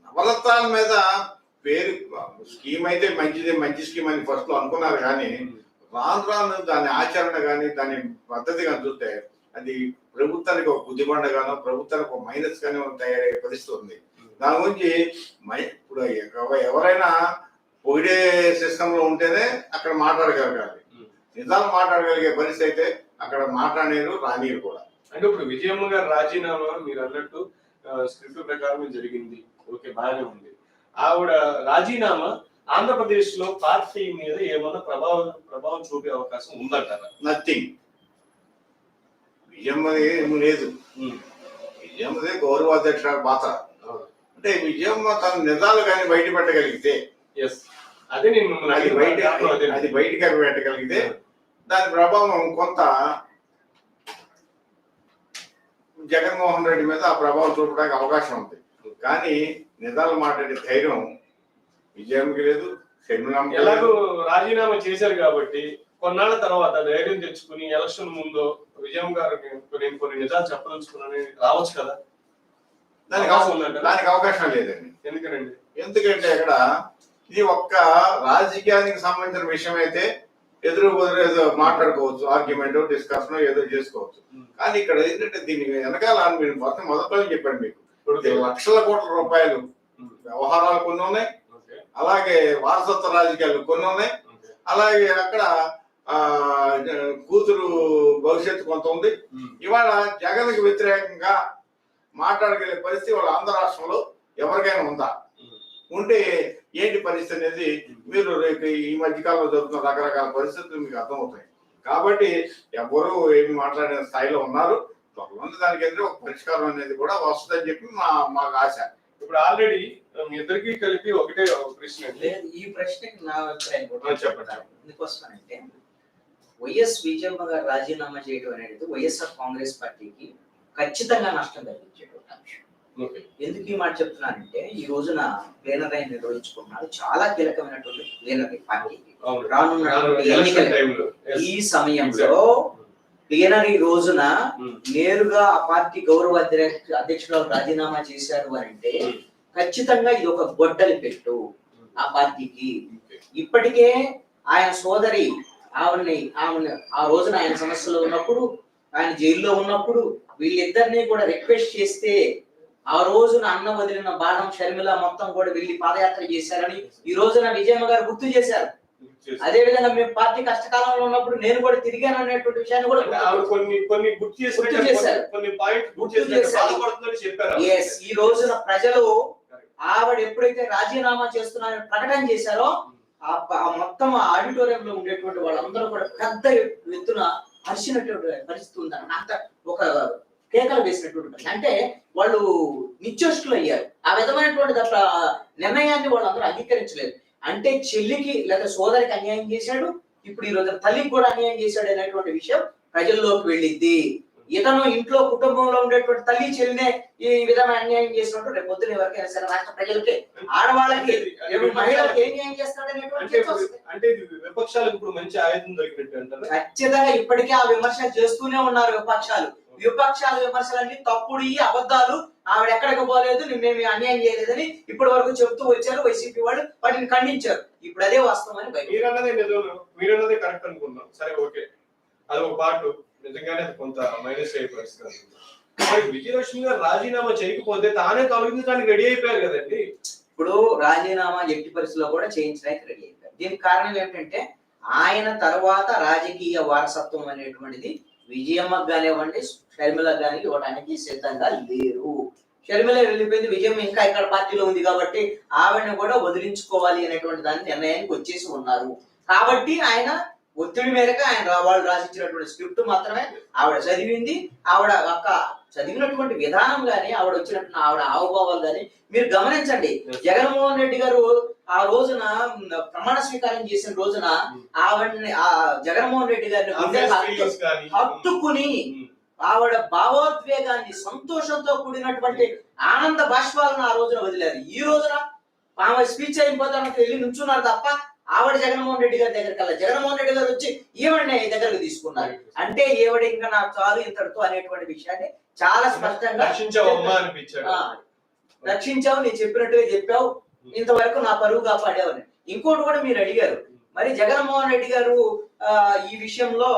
నవరత్నాల మీద పేరు స్కీమ్ అయితే మంచి స్కీమ్ అని ఫస్ట్ లో అనుకున్నారు, కానీ రాను దాని ఆచరణ కానీ దాని పద్ధతి కానీ చూస్తే అది ప్రభుత్వానికి ఒక బుద్ధిమండగానో ప్రభుత్వానికి ఒక మైనస్ గానే తయారయ్యే పరిస్థితి ఉంది. దాని గురించి ఇప్పుడు ఎవరైనా ఒకటే సిస్టమ్ లో ఉంటేనే అక్కడ మాట్లాడగలగాలి. నిజాలు మాట్లాడగలిగే పరిస్థితి అయితే అక్కడ మాట్లాడలేరు, రానీరు కూడా. అంటే ఇప్పుడు విజయమ్మ గారు రాజీనామా మీరు అన్నట్టు స్క్రిప్ట్ ప్రకారం జరిగింది, ఓకే బాగానే ఉంది. ఆవిడ రాజీనామా ఆంధ్రప్రదేశ్ లో పార్టీ మీద ఏమన్నా ప్రభావం చూపే అవకాశం ఉందంటారా? నథింగ్. విజయమ్మది ఏమి లేదు. విజయమ్మది గౌరవ అధ్యక్ష పాత్ర. అంటే విజయమ్మ తన నిజాలు కానీ బయట పెట్టగలిగితే, అదే నేను అది బయటికి పెట్టగలిగితే దాని ప్రభావం కొంత జగన్మోహన్ రెడ్డి మీద ఆ ప్రభావం చూపడానికి అవకాశం ఉంది. కానీ నిజాలు మాట్లాడే ధైర్యం విజయమ్మకి లేదు, షర్మిలమ్మకి లేదు. ఎలాగో రాజీనామా చేశారు కాబట్టి కొన్నాళ్ళ తర్వాత ధైర్యం తెచ్చుకుని ఎలక్షన్ ముందు విజయమ్మ గారు నేను కొన్ని నిజాలు చెప్పదలుచుకున్నాను రావచ్చు కదా? దానికి అవకాశం లేదండి. ఎందుకనండి? ఎందుకంటే ఇక్కడ ఇది ఒక్క రాజకీయానికి సంబంధించిన విషయం అయితే ఎదురు ఏదో మాట్లాడుకోవచ్చు, ఆర్గ్యుమెంట్ డిస్కషన్ ఏదో చేసుకోవచ్చు. కానీ ఇక్కడ ఏంటంటే దీని వెనకాల మీరు మొదట్లో చెప్పాను మీకు, లక్షల కోట్ల రూపాయలు వ్యవహారాలు కొన్ని ఉన్నాయి, అలాగే వారసత్వ రాజకీయాలు కొన్ని ఉన్నాయి, అలాగే అక్కడ కూతురు భవిష్యత్తు కొంత ఉంది. ఇవాళ జగన్కి వ్యతిరేకంగా మాట్లాడగలిగే పరిస్థితి వాళ్ళ ఆంధ్ర రాష్ట్రంలో ఎవరికైనా ఉందా? ఉంటే ఏంటి పరిస్థితి అనేది మీరు రేపు ఈ మధ్యకాలంలో జరుగుతున్న రకరకాల పరిస్థితులు మీకు అర్థమవుతాయి. కాబట్టి ఎవరు ఏమి మాట్లాడే స్థాయిలో ఉన్నారు. కొంతమంది దానికి ఎదురు ఒక పరిష్కారం అనేది కూడా వస్తుందని చెప్పి మాకు ఆశ. ఇప్పుడు ఆల్రెడీ మీ ఇద్దరికి కలిపి ఒకటే ప్రశ్న. ఈ ప్రశ్నకి నా అభిప్రాయం చెప్పండి. ఎందుకోసమంటే వైఎస్ విజయమ్మ గారు రాజీనామా చేయడం అనేది వైఎస్ఆర్ కాంగ్రెస్ పార్టీకి ఖచ్చితంగా నష్టం కలిగించేటువంటి అంశం. ఎందుకు ఈ మాట చెప్తున్నానంటే ఈ రోజున ప్లేనరీ నిర్వహించుకున్నారు, చాలా కీలకమైనటువంటి ప్లేనరీ పార్టీకి రానున్నటువంటి ఎన్నికల ఈ సమయంలో ప్లేనరీ రోజున నేరుగా ఆ పార్టీ గౌరవ అధ్యక్షుడు రాజీనామా చేశారు అని అంటే ఖచ్చితంగా ఇది ఒక గొడ్డలి పెట్టు ఆ పార్టీకి. ఇప్పటికే ఆయన సోదరి ఆవిడని ఆ రోజున ఆయన సమస్యలో ఉన్నప్పుడు, ఆయన జైల్లో ఉన్నప్పుడు వీళ్ళిద్దరినీ కూడా రిక్వెస్ట్ చేస్తే ఆ రోజున అన్న వదిలిన బాణం షర్మిల మొత్తం కూడా వెళ్ళి పాదయాత్ర చేశారని ఈ రోజున విజయమ్మ గారు గుర్తు చేశారు. అదే విధంగా మేము పార్టీ కష్టకాలంలో ఉన్నప్పుడు నేను కూడా తిరిగాను అనేటువంటి విషయాన్ని కూడా ఈ రోజున ప్రజలు ఆవిడ ఎప్పుడైతే రాజీనామా చేస్తున్నారని ప్రకటన చేశారో ఆ మొత్తం ఆడిటోరియం లో ఉండేటువంటి వాళ్ళందరూ కూడా పెద్ద ఎత్తున హర్షినటువంటి పరిస్థితి ఉందని అంత ఒక కేకలు వేసినటువంటి, అంటే వాళ్ళు నిశ్చేష్టులు అయ్యారు. ఆ విధమైనటువంటి నిర్ణయాన్ని వాళ్ళందరూ అంగీకరించలేదు. అంటే చెల్లికి లేదా సోదరికి అన్యాయం చేశాడు, ఇప్పుడు ఈ రోజు తల్లికి కూడా అన్యాయం చేశాడు అనేటువంటి విషయం ప్రజల్లోకి వెళ్ళింది. ఇతను ఇంట్లో కుటుంబంలో ఉండేటువంటి తల్లి చెల్లినే ఈ విధంగా అన్యాయం చేసినట్టు రేపు పొద్దున ఎవరికైనా సరే రాష్ట్ర ప్రజలకి ఆడవాళ్ళకి మహిళలకు ఏం న్యాయం చేస్తాడనేటువంటి విపక్షాలకు ఇప్పుడు మంచి ఆయుధం దొరికినట్టు ఖచ్చితంగా ఇప్పటికే ఆ విమర్శలు చేస్తూనే ఉన్నారు విపక్షాల విమర్శలన్నీ తప్పుడు అబద్ధాలు. ఆవిడ ఎక్కడికి పోలేదు, మేము అన్యాయం చేయలేదని ఇప్పటి వరకు చెప్తూ వచ్చారు వైసీపీ వాళ్ళు, వాటిని ఖండించారు. ఇప్పుడు అదే వాస్తవం అని మీరన్నదే కరెక్ట్ అనుకున్నాం. సరే ఓకే, అది ఒక పార్ట్ నిజంగానే కొంత మైనస్ అయ్యే పరిస్థితి. విజయలక్ష్మి గారు రాజీనామా చేయకపోతే తానే తొలగించడానికి రెడీ అయిపోయారు కదండి. ఇప్పుడు రాజీనామా ఎట్టి పరిస్థితుల్లో కూడా చేయించడానికి రెడీ అయిపోయారు. దీనికి కారణం ఏంటంటే ఆయన తర్వాత రాజకీయ వారసత్వం అనేటువంటిది విజయమ్మకు కానివ్వండి షర్మిలకు కానీ ఇవ్వడానికి సిద్ధంగా లేరు. షర్మిల వెళ్ళిపోయింది, విజయమ్మ ఇంకా ఇక్కడ పార్టీలో ఉంది కాబట్టి ఆవిడని కూడా వదిలించుకోవాలి అనేటువంటి దాని నిర్ణయానికి వచ్చేసి ఉన్నారు. కాబట్టి ఆయన ఒత్తిడి మేరకు వాళ్ళు రాసిచ్చినటువంటి స్క్రిప్ట్ మాత్రమే ఆవిడ చదివింది. ఆవిడ ఒక్క చదివినటువంటి విధానం గాని ఆవిడ వచ్చినటువంటి ఆవిడ హావభావాలు గాని మీరు గమనించండి. జగన్మోహన్ రెడ్డి గారు ఆ రోజున ప్రమాణ స్వీకారం చేసిన రోజున ఆవిడని ఆ జగన్మోహన్ రెడ్డి గారిని హత్తుకుని ఆవిడ భావోద్వేగాన్ని సంతోషంతో కూడినటువంటి ఆనంద బాష్పాలను ఆ రోజున వదిలేరు. ఈ రోజున ఆమె స్పీచ్ అయిపోతానికి వెళ్ళి నుంచున్నారు తప్ప ఆవిడ జగన్మోహన్ రెడ్డి గారి దగ్గరికి వెళ్ళాలి. జగన్మోహన్ రెడ్డి గారు వచ్చి ఈవిడని దగ్గరకు తీసుకున్నారు. అంటే ఈవిడ ఇంకా నాకు చాలు ఇంతటితో అనేటువంటి విషయాన్ని చాలా స్పష్టంగా రక్షించావు, నేను చెప్పినట్టుగా చెప్పావు, ఇంతవరకు నా పరువు కాపాడావు అని. ఇంకోటి కూడా మీరు అడిగారు, మరి జగన్మోహన్ రెడ్డి గారు ఈ విషయంలో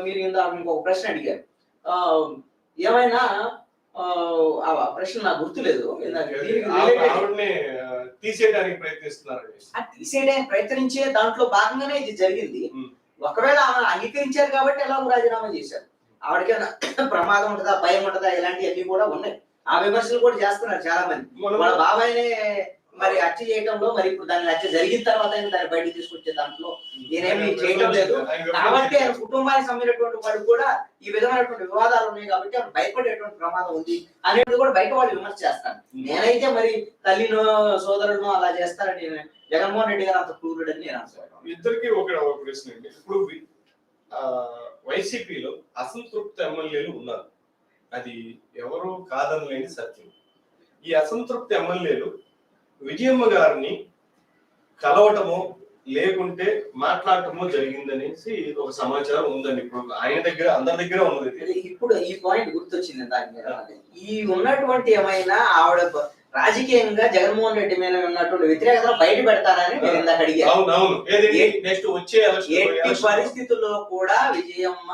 మీరు ఇంకొక ప్రశ్న అడిగారు, ఏమైనా ఆ ప్రశ్న నాకు గుర్తులేదు. ఆవిడని తీసేయడానికి ప్రయత్నిస్తున్నారు. తీసేయడానికి ప్రయత్నించే దాంట్లో భాగంగానే ఇది జరిగింది. ఒకవేళ ఆమె అంగీకరించారు కాబట్టి ఎలా రాజీనామా చేశారు. ఆవిడకైనా ప్రమాదం ఉంటుందా, భయం ఉంటుందా, ఇలాంటివన్నీ కూడా ఉన్నాయి. ఆ విమర్శలు కూడా చేస్తున్నారు చాలా మంది. వాళ్ళ బాబాయ్నే మరి హత్య చేయడంలో, మరి ఇప్పుడు దాని హత్య జరిగిన తర్వాత దాన్ని బయటకు తీసుకొచ్చే దాంట్లో నేనేమి చేయడం లేదు కాబట్టి ఆయన కుటుంబానికి సంబంధించినటువంటి వాళ్ళు కూడా ఈ విధమైనటువంటి వివాదాలు ఉన్నాయి కాబట్టి ఆయన భయపడేటువంటి ప్రమాదం ఉంది అనేది కూడా బయట వాళ్ళు విమర్శ చేస్తాను. నేనైతే మరి తల్లినో సోదరులను అలా చేస్తారని జగన్మోహన్ రెడ్డి గారు అంత క్రూరుడని నేను అనుకుంటున్నాను. ఇద్దరికి ఒక ప్రశ్న అండి. ఇప్పుడు వైసీపీలో అసంతృప్త ఎమ్మెల్యేలు ఉన్నారు, అది ఎవరు కాదనలేని సత్యం. ఈ అసంతృప్త ఎమ్మెల్యేలు విజయమ్మ గారిని కలవటమో లేకుంటే మాట్లాడటమో జరిగిందనేసి ఒక సమాచారం ఉందండి. ఇప్పుడు ఆయన దగ్గర, అందరి దగ్గర ఉన్నది. ఇప్పుడు ఈ పాయింట్ గుర్తొచ్చింది దాని మీద. ఈ ఉన్నటువంటి ఏమైనా ఆవిడ రాజకీయంగా జగన్మోహన్ రెడ్డి మీద ఉన్నటువంటి వ్యతిరేకత బయట పెడతారని నేను ఇందాక అడిగాను. ఎట్టి పరిస్థితుల్లో కూడా విజయమ్మ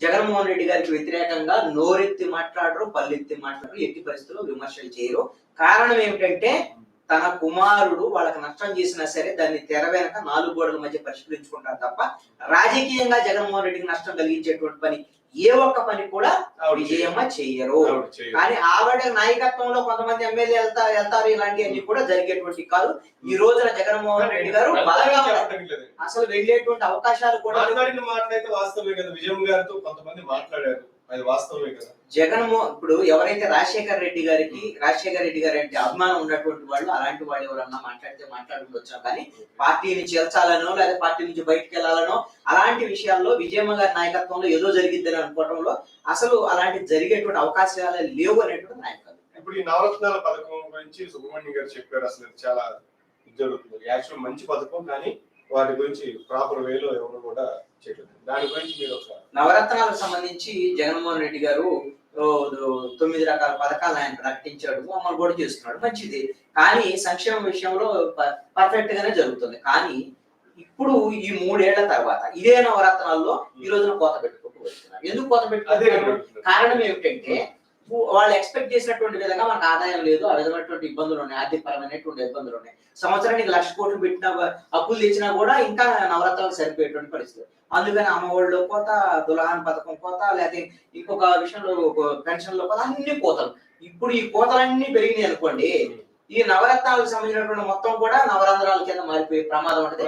జగన్మోహన్ రెడ్డి గారికి వ్యతిరేకంగా నోరెత్తి మాట్లాడరు, పల్లెత్తి మాట్లాడరు, ఎట్టి పరిస్థితుల్లో విమర్శలు చేయరు. కారణం ఏమిటంటే తన కుమారుడు వాళ్ళకి నష్టం చేసినా సరే దాన్ని తెర వెనక 4 గోడల మధ్య పరిష్కరించుకుంటారు తప్ప రాజకీయంగా జగన్మోహన్ రెడ్డికి నష్టం కలిగించేటువంటి పని ఏ ఒక్క పని కూడా విజయమ్మ చెయ్యరు. కానీ ఆవిడ నాయకత్వంలో కొంతమంది ఎమ్మెల్యే వెళ్తారు, ఇలాంటివన్నీ కూడా జరిగేటువంటి కాదు. ఈ రోజున జగన్మోహన్ రెడ్డి గారు బలంగా అసలు వెళ్ళేటువంటి అవకాశాలు కూడా మాట్లాడితే వాస్తవమే కదా. విజయమ్మ గారితో కొంతమంది మాట్లాడారు, అది వాస్తవమే కదా. ఇప్పుడు ఎవరైతే రాజశేఖర్ రెడ్డి గారు అంటే అభిమానం ఉన్నటువంటి వాళ్ళు, అలాంటి వాళ్ళు ఎవరన్నా మాట్లాడుకుంటూ కానీ పార్టీని చేర్చాలనో లేదా పార్టీ నుంచి బయటకు వెళ్ళాలనో అలాంటి విషయాల్లో విజయమ్మ గారి నాయకత్వంలో ఏదో జరిగిద్దని అనుకోవడంలో అసలు అలాంటి జరిగేటువంటి అవకాశాలు లేవు అనేటువంటి నాయకత్వం. ఇప్పుడు ఈ నవరత్నాల పథకం గురించి సుబ్రహ్మణ్యం గారు చెప్పారు. అసలు చాలా జరుగుతుంది. యాక్చువల్ మంచి పథకం, కానీ వాటి గురించి ప్రాపర్ వేలో ఎవరు కూడా చేయలేదు. దాని గురించి మీరు నవరత్నాలకు సంబంధించి జగన్మోహన్ రెడ్డి గారు 9 రకాల పథకాలు ఆయన ప్రకటించాడు, అమలు కూడా చేస్తున్నాడు, మంచిది. కానీ సంక్షేమ విషయంలో పర్ఫెక్ట్ గానే జరుగుతుంది. కానీ ఇప్పుడు ఈ 3 ఏళ్ల తర్వాత ఇదే నవరత్నాల్లో ఈ రోజున కోత పెట్టుకుంటూ వస్తున్నారు. ఎందుకు కోత పెట్టుకుంటున్నారు? కారణం ఏమిటంటే వాళ్ళు ఎక్స్పెక్ట్ చేసినటువంటి విధంగా మనకు ఆదాయం లేదు, ఆ విధమైనటువంటి ఇబ్బందులు ఉన్నాయి, ఆర్థికపరమైనటువంటి ఇబ్బందులు ఉన్నాయి. సంవత్సరానికి 1,00,000 కోట్లు పెట్టినా, అప్పులు తెచ్చినా కూడా ఇంకా నవరత్నాలకు సరిపోయేటువంటి పరిస్థితి. అందుకని అమ్మఒడిలో కోత, దులహాన్ పథకం కోత, లేకపోతే ఇంకొక విషయంలో పెన్షన్లో కోత, అన్ని కోతలు. ఇప్పుడు ఈ కోతలన్నీ పెరిగినాయి అనుకోండి, ఈ నవరత్నాలకు సంబంధించినటువంటి మొత్తం కూడా నవరంధ్రాల కింద మారిపోయే ప్రమాదం ఉంటుంది.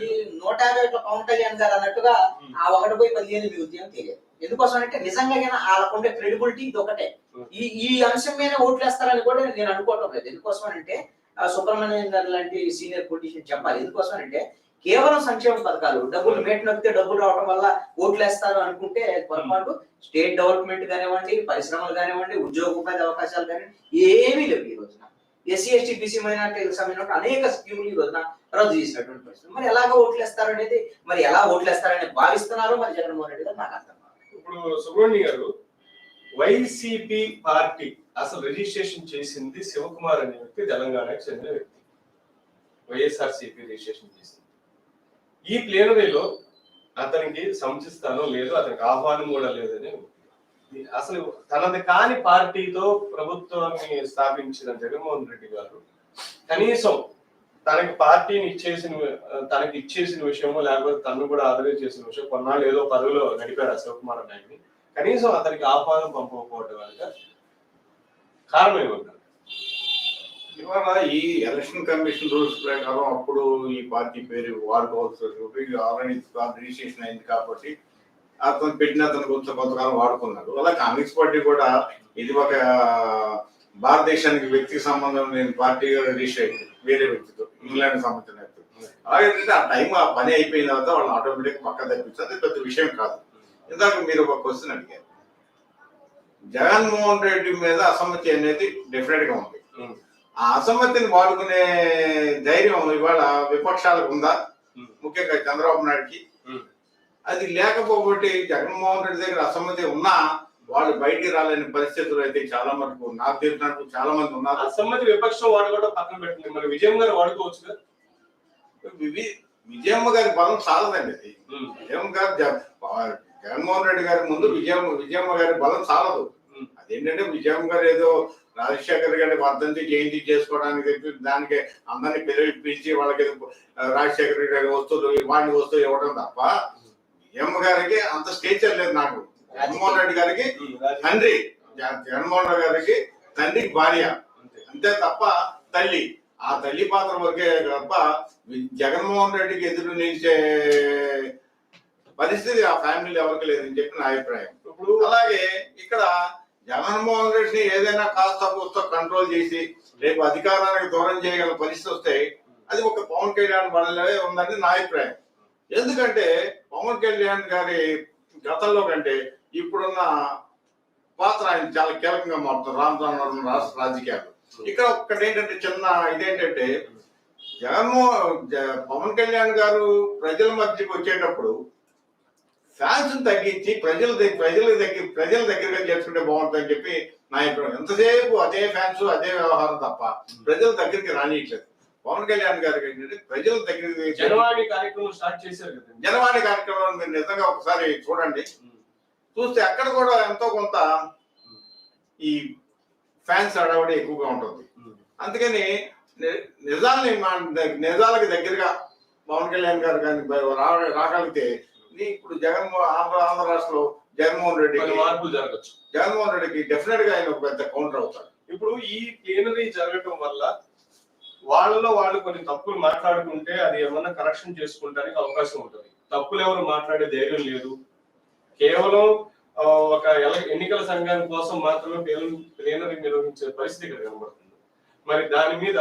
ఈ 150 పవన్ కళ్యాణ్ గారు అన్నట్టుగా ఆ 1 పోయి 15 మిగులుతాయో తెలియదు. ఎందుకోసం అంటే నిజంగా వాళ్ళకుండే క్రెడిబిలిటీ ఇది ఒకటే. ఈ అంశం మీద ఓట్లు వేస్తారని కూడా నేను అనుకోవటం లేదు. ఎందుకోసం అంటే సుబ్రహ్మణ్యం గారు లాంటి సీనియర్ పొలిటీషియన్ చెప్పాలి. ఎందుకోసం అంటే కేవలం సంక్షేమ పథకాలు, డబ్బులు మేట నొక్కితే డబ్బులు రావడం వల్ల ఓట్లు వేస్తారు అనుకుంటే పొరపాటు. స్టేట్ డెవలప్మెంట్ కానివ్వండి, పరిశ్రమలు కానివ్వండి, ఉద్యోగ ఉపాధి అవకాశాలు కానివ్వండి, ఏమీ లేవు. ఈ రోజున ఎస్సీ ఎస్టీ బీసీ మైనార్టీలకు సంబంధించిన అనేక స్కీములు ఈ రోజున రద్దు చేసినటువంటి పరిస్థితి. మరి ఎలాగ ఓట్లు వేస్తారు అనేది, మరి ఎలా ఓట్లు వేస్తారని భావిస్తున్నారు మరి జగన్మోహన్ రెడ్డి గారు నాకు అర్థం కాదు. ఇప్పుడు సుబ్రహ్మణ్యం గారు, వైసీపీ పార్టీ అసలు రిజిస్ట్రేషన్ చేసింది శివకుమార్ అనే వ్యక్తి, తెలంగాణకు చెందిన వ్యక్తి. వైఎస్ఆర్సీపీ రిజిస్ట్రేషన్ చేసింది. ఈ ప్లేనరీలో అతనికి సముచిస్తానో లేదో, అతనికి ఆహ్వానం కూడా లేదని, అసలు తనది కాని పార్టీతో ప్రభుత్వాన్ని స్థాపించిన జగన్మోహన్ రెడ్డి గారు కనీసం తనకి పార్టీని ఇచ్చేసిన విషయమో, లేకపోతే తను కూడా ఆదరణ చేసిన విషయం, కొన్నాళ్ళు ఏదో పదవిలో నడిపారు శివకుమార్ నాయుడిని, కనీసం అతనికి ఆహ్వానం పంపకపోవడం వల్ల కారణం ఏమంటారు? ఇవాళ ఈ ఎలక్షన్ కమిషన్ రూల్స్ ప్రకారం అప్పుడు ఈ పార్టీ పేరు వాడుకోవాల్సి ఆల్రెడీ రిజిస్ట్రేషన్ అయింది కాబట్టి అతను పెట్టిన అతను కొంతకాలం వాడుకున్నారు. అలా కాంగ్రెస్ పార్టీ కూడా ఇది ఒక భారతదేశానికి వ్యక్తికి సంబంధం లేని పార్టీగా రిజిస్టర్ అయింది, వేరే వ్యక్తితో, ఇంగ్లాండ్ సంబంధించిన వ్యక్తి. అలాగేంటంటే ఆ టైం ఆ పని అయిపోయిన తర్వాత వాళ్ళు ఆటోమేటిక్ పక్క తప్పించారు. అది పెద్ద విషయం కాదు. ఇందాక మీరు ఒక క్వశ్చన్ అడిగారు, జగన్మోహన్ రెడ్డి మీద అసమ్మతి అనేది డెఫినెట్ గా ఉంది. ఆ అసమ్మతిని వాడుకునే ధైర్యం ఇవాళ విపక్షాలకు ఉందా? ముఖ్యంగా చంద్రబాబు నాయుడుకి. అది లేకపోతే జగన్మోహన్ రెడ్డి దగ్గర అసమ్మతి ఉన్నా వాళ్ళు బయటికి రాలేని పరిస్థితులు అయితే చాలా మటుకు నాకు తెలిసినట్టు చాలా మంది ఉన్నారు. అసమ్మతి విపక్షం వాడుకోవడం పక్కన పెట్టింది, మరి విజయమ్మ గారు వాడుకోవచ్చు కదా. విజయమ్మ గారి బలం చాలదండి. అది విజయమ్మ గారు జగన్మోహన్ రెడ్డి గారి ముందు విజయమ్మ గారి బలం చాలదు. అదేంటంటే విజయమ్మ గారు ఏదో రాజశేఖర్ గారి వర్ధంతి జయంతి చేసుకోవడానికి చెప్పి దానికి అందరినీ పిలిపించి వాళ్ళకి రాజశేఖర్ గారి వస్తువులు వాడిని వస్తువులు ఇవ్వడం తప్ప విజయమ్మ గారికి అంత స్టేచర్ లేదు. నాకు జగన్మోహన్ రెడ్డి గారికి తండ్రి, జగన్మోహన్ రెడ్డి గారికి తండ్రికి భార్య, అంతే తప్ప తల్లి, ఆ తల్లి పాత్ర వరకే తప్ప జగన్మోహన్ రెడ్డికి ఎదురు నిలిచే పరిస్థితి ఆ ఫ్యామిలీ ఎవరికి లేదని చెప్పి నా అభిప్రాయం. ఇప్పుడు అలాగే ఇక్కడ జగన్మోహన్ రెడ్డిని ఏదైనా కాస్త కూస్త కంట్రోల్ చేసి రేపు అధికారానికి దూరం చేయగల పరిస్థితి వస్తే అది ఒక పవన్ కళ్యాణ్ వల్లే ఉందని నా అభిప్రాయం. ఎందుకంటే పవన్ కళ్యాణ్ గారి గతంలో కంటే ఇప్పుడున్న పాత్ర ఆయన చాలా కీలకంగా మారుతుంది రాష్ట్ర రాజకీయాలు. ఇక్కడ ఒక్కటి ఏంటంటే చిన్న ఇదేంటంటే పవన్ కళ్యాణ్ గారు ప్రజల మధ్యకి వచ్చేటప్పుడు ఫ్యాన్స్ తగ్గించి ప్రజల దగ్గరగా చేసుకుంటే బాగుంటుందని చెప్పి నా అభిప్రాయం. ఎంతసేపు అదే ఫ్యాన్స్ అదే వ్యవహారం తప్ప ప్రజల దగ్గరికి రానియట్లేదు. పవన్ కళ్యాణ్ గారికి ఏంటంటే ప్రజల దగ్గరికి జనవాణి కార్యక్రమం స్టార్ట్ చేశారు కదా. జనవాణి కార్యక్రమం మీరు నిజంగా ఒకసారి చూడండి, చూస్తే అక్కడ కూడా ఎంతో కొంత ఈ ఫ్యాన్స్ అడవడి ఎక్కువగా ఉంటుంది. అందుకని నిజాలకి దగ్గరగా పవన్ కళ్యాణ్ గారు కానీ రాగలిగితే ఇప్పుడు ఆంధ్ర రాష్ట్రంలో జగన్మోహన్ రెడ్డికి డెఫినెట్ గా ఆయన ఒక పెద్ద కౌంటర్ అవుతాడు. ఇప్పుడు ఈ ప్లీనరీ జరగటం వల్ల వాళ్ళలో వాళ్ళు కొన్ని తప్పులు మాట్లాడుకుంటే అది ఏమన్నా కరెక్షన్ చేసుకుంటానికి అవకాశం ఉంటుంది. తప్పులు ఎవరు మాట్లాడే ధైర్యం లేదు. కేవలం ఒక ఎన్నికల సంఘం కోసం మాత్రమే ప్లీనరీ నిర్వహించే పరిస్థితి ఇక్కడ కనబడుతుంది. మరి దాని మీద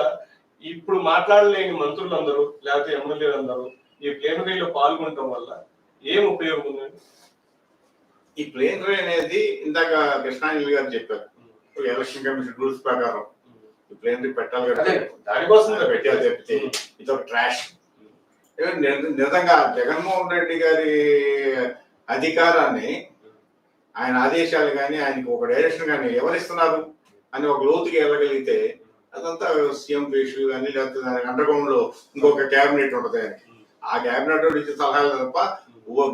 ఇప్పుడు మాట్లాడలేని మంత్రులందరూ లేకపోతే ఎమ్మెల్యేలందరూ ఈ ప్లీనరీలో పాల్గొనడం వల్ల ఏం ఉపయోగం ఉందండి? ఈ ప్లీనరీ అనేది ఇందాక కృష్ణాంజలి గారు చెప్పారు, ఎలక్షన్ కమిషన్ రూల్స్ ప్రకారం ఈ ప్లీనరీ పెట్టాలి కదా, దానికోసం పెట్టాలి చెప్తే ఇది ఒక ట్రాష్. నిజంగా జగన్మోహన్ రెడ్డి గారి అధికారాన్ని, ఆయన ఆదేశాలు కానీ ఆయనకి ఒక డైరెక్షన్ కానీ ఎవరిస్తున్నారు అని ఒక లోతుకి వెళ్ళగలిగితే అదంతా సీఎం పేషు కానీ లేకపోతే దానికి అండర్గ్రౌండ్ లో ఇంకొక క్యాబినెట్ ఉంటుంది. ఆ క్యాబినెట్ ఇచ్చే సలహాలు తప్ప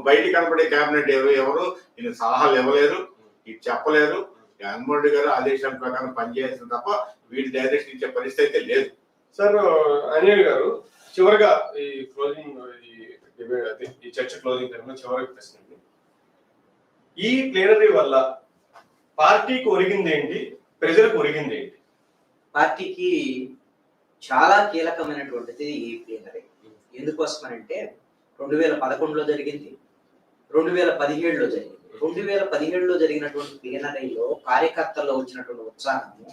బయట కనపడే క్యాబినెట్ ఎవరు ఈయన సలహాలు ఇవ్వలేరు, ఇది చెప్పలేరు. జగన్మోహన్ రెడ్డి గారు ఆదేశాల ప్రకారం పనిచేయాల్సింది తప్ప వీటి డైరెక్షన్ ఇచ్చే పరిస్థితి అయితే లేదు. సార్ అనిల్ గారు, చివరిగా ఈ క్లోజింగ్ ఈ చర్చ క్లోజింగ్ టైంలో చివరికి ప్రశ్న, ఈ ప్లీనరీ వల్ల పార్టీకి ఒరిగింది ఏంటి, ప్రజలకు ఒరిగింది ఏంటి? పార్టీకి చాలా కీలకమైనటువంటిది ఈ ప్లీనరీ. ఎందుకోసమనంటే 2011లో జరిగింది, 2017లో జరిగింది. 2017లో జరిగినటువంటి ప్లీనరీలో కార్యకర్తల్లో వచ్చినటువంటి ఉత్సాహము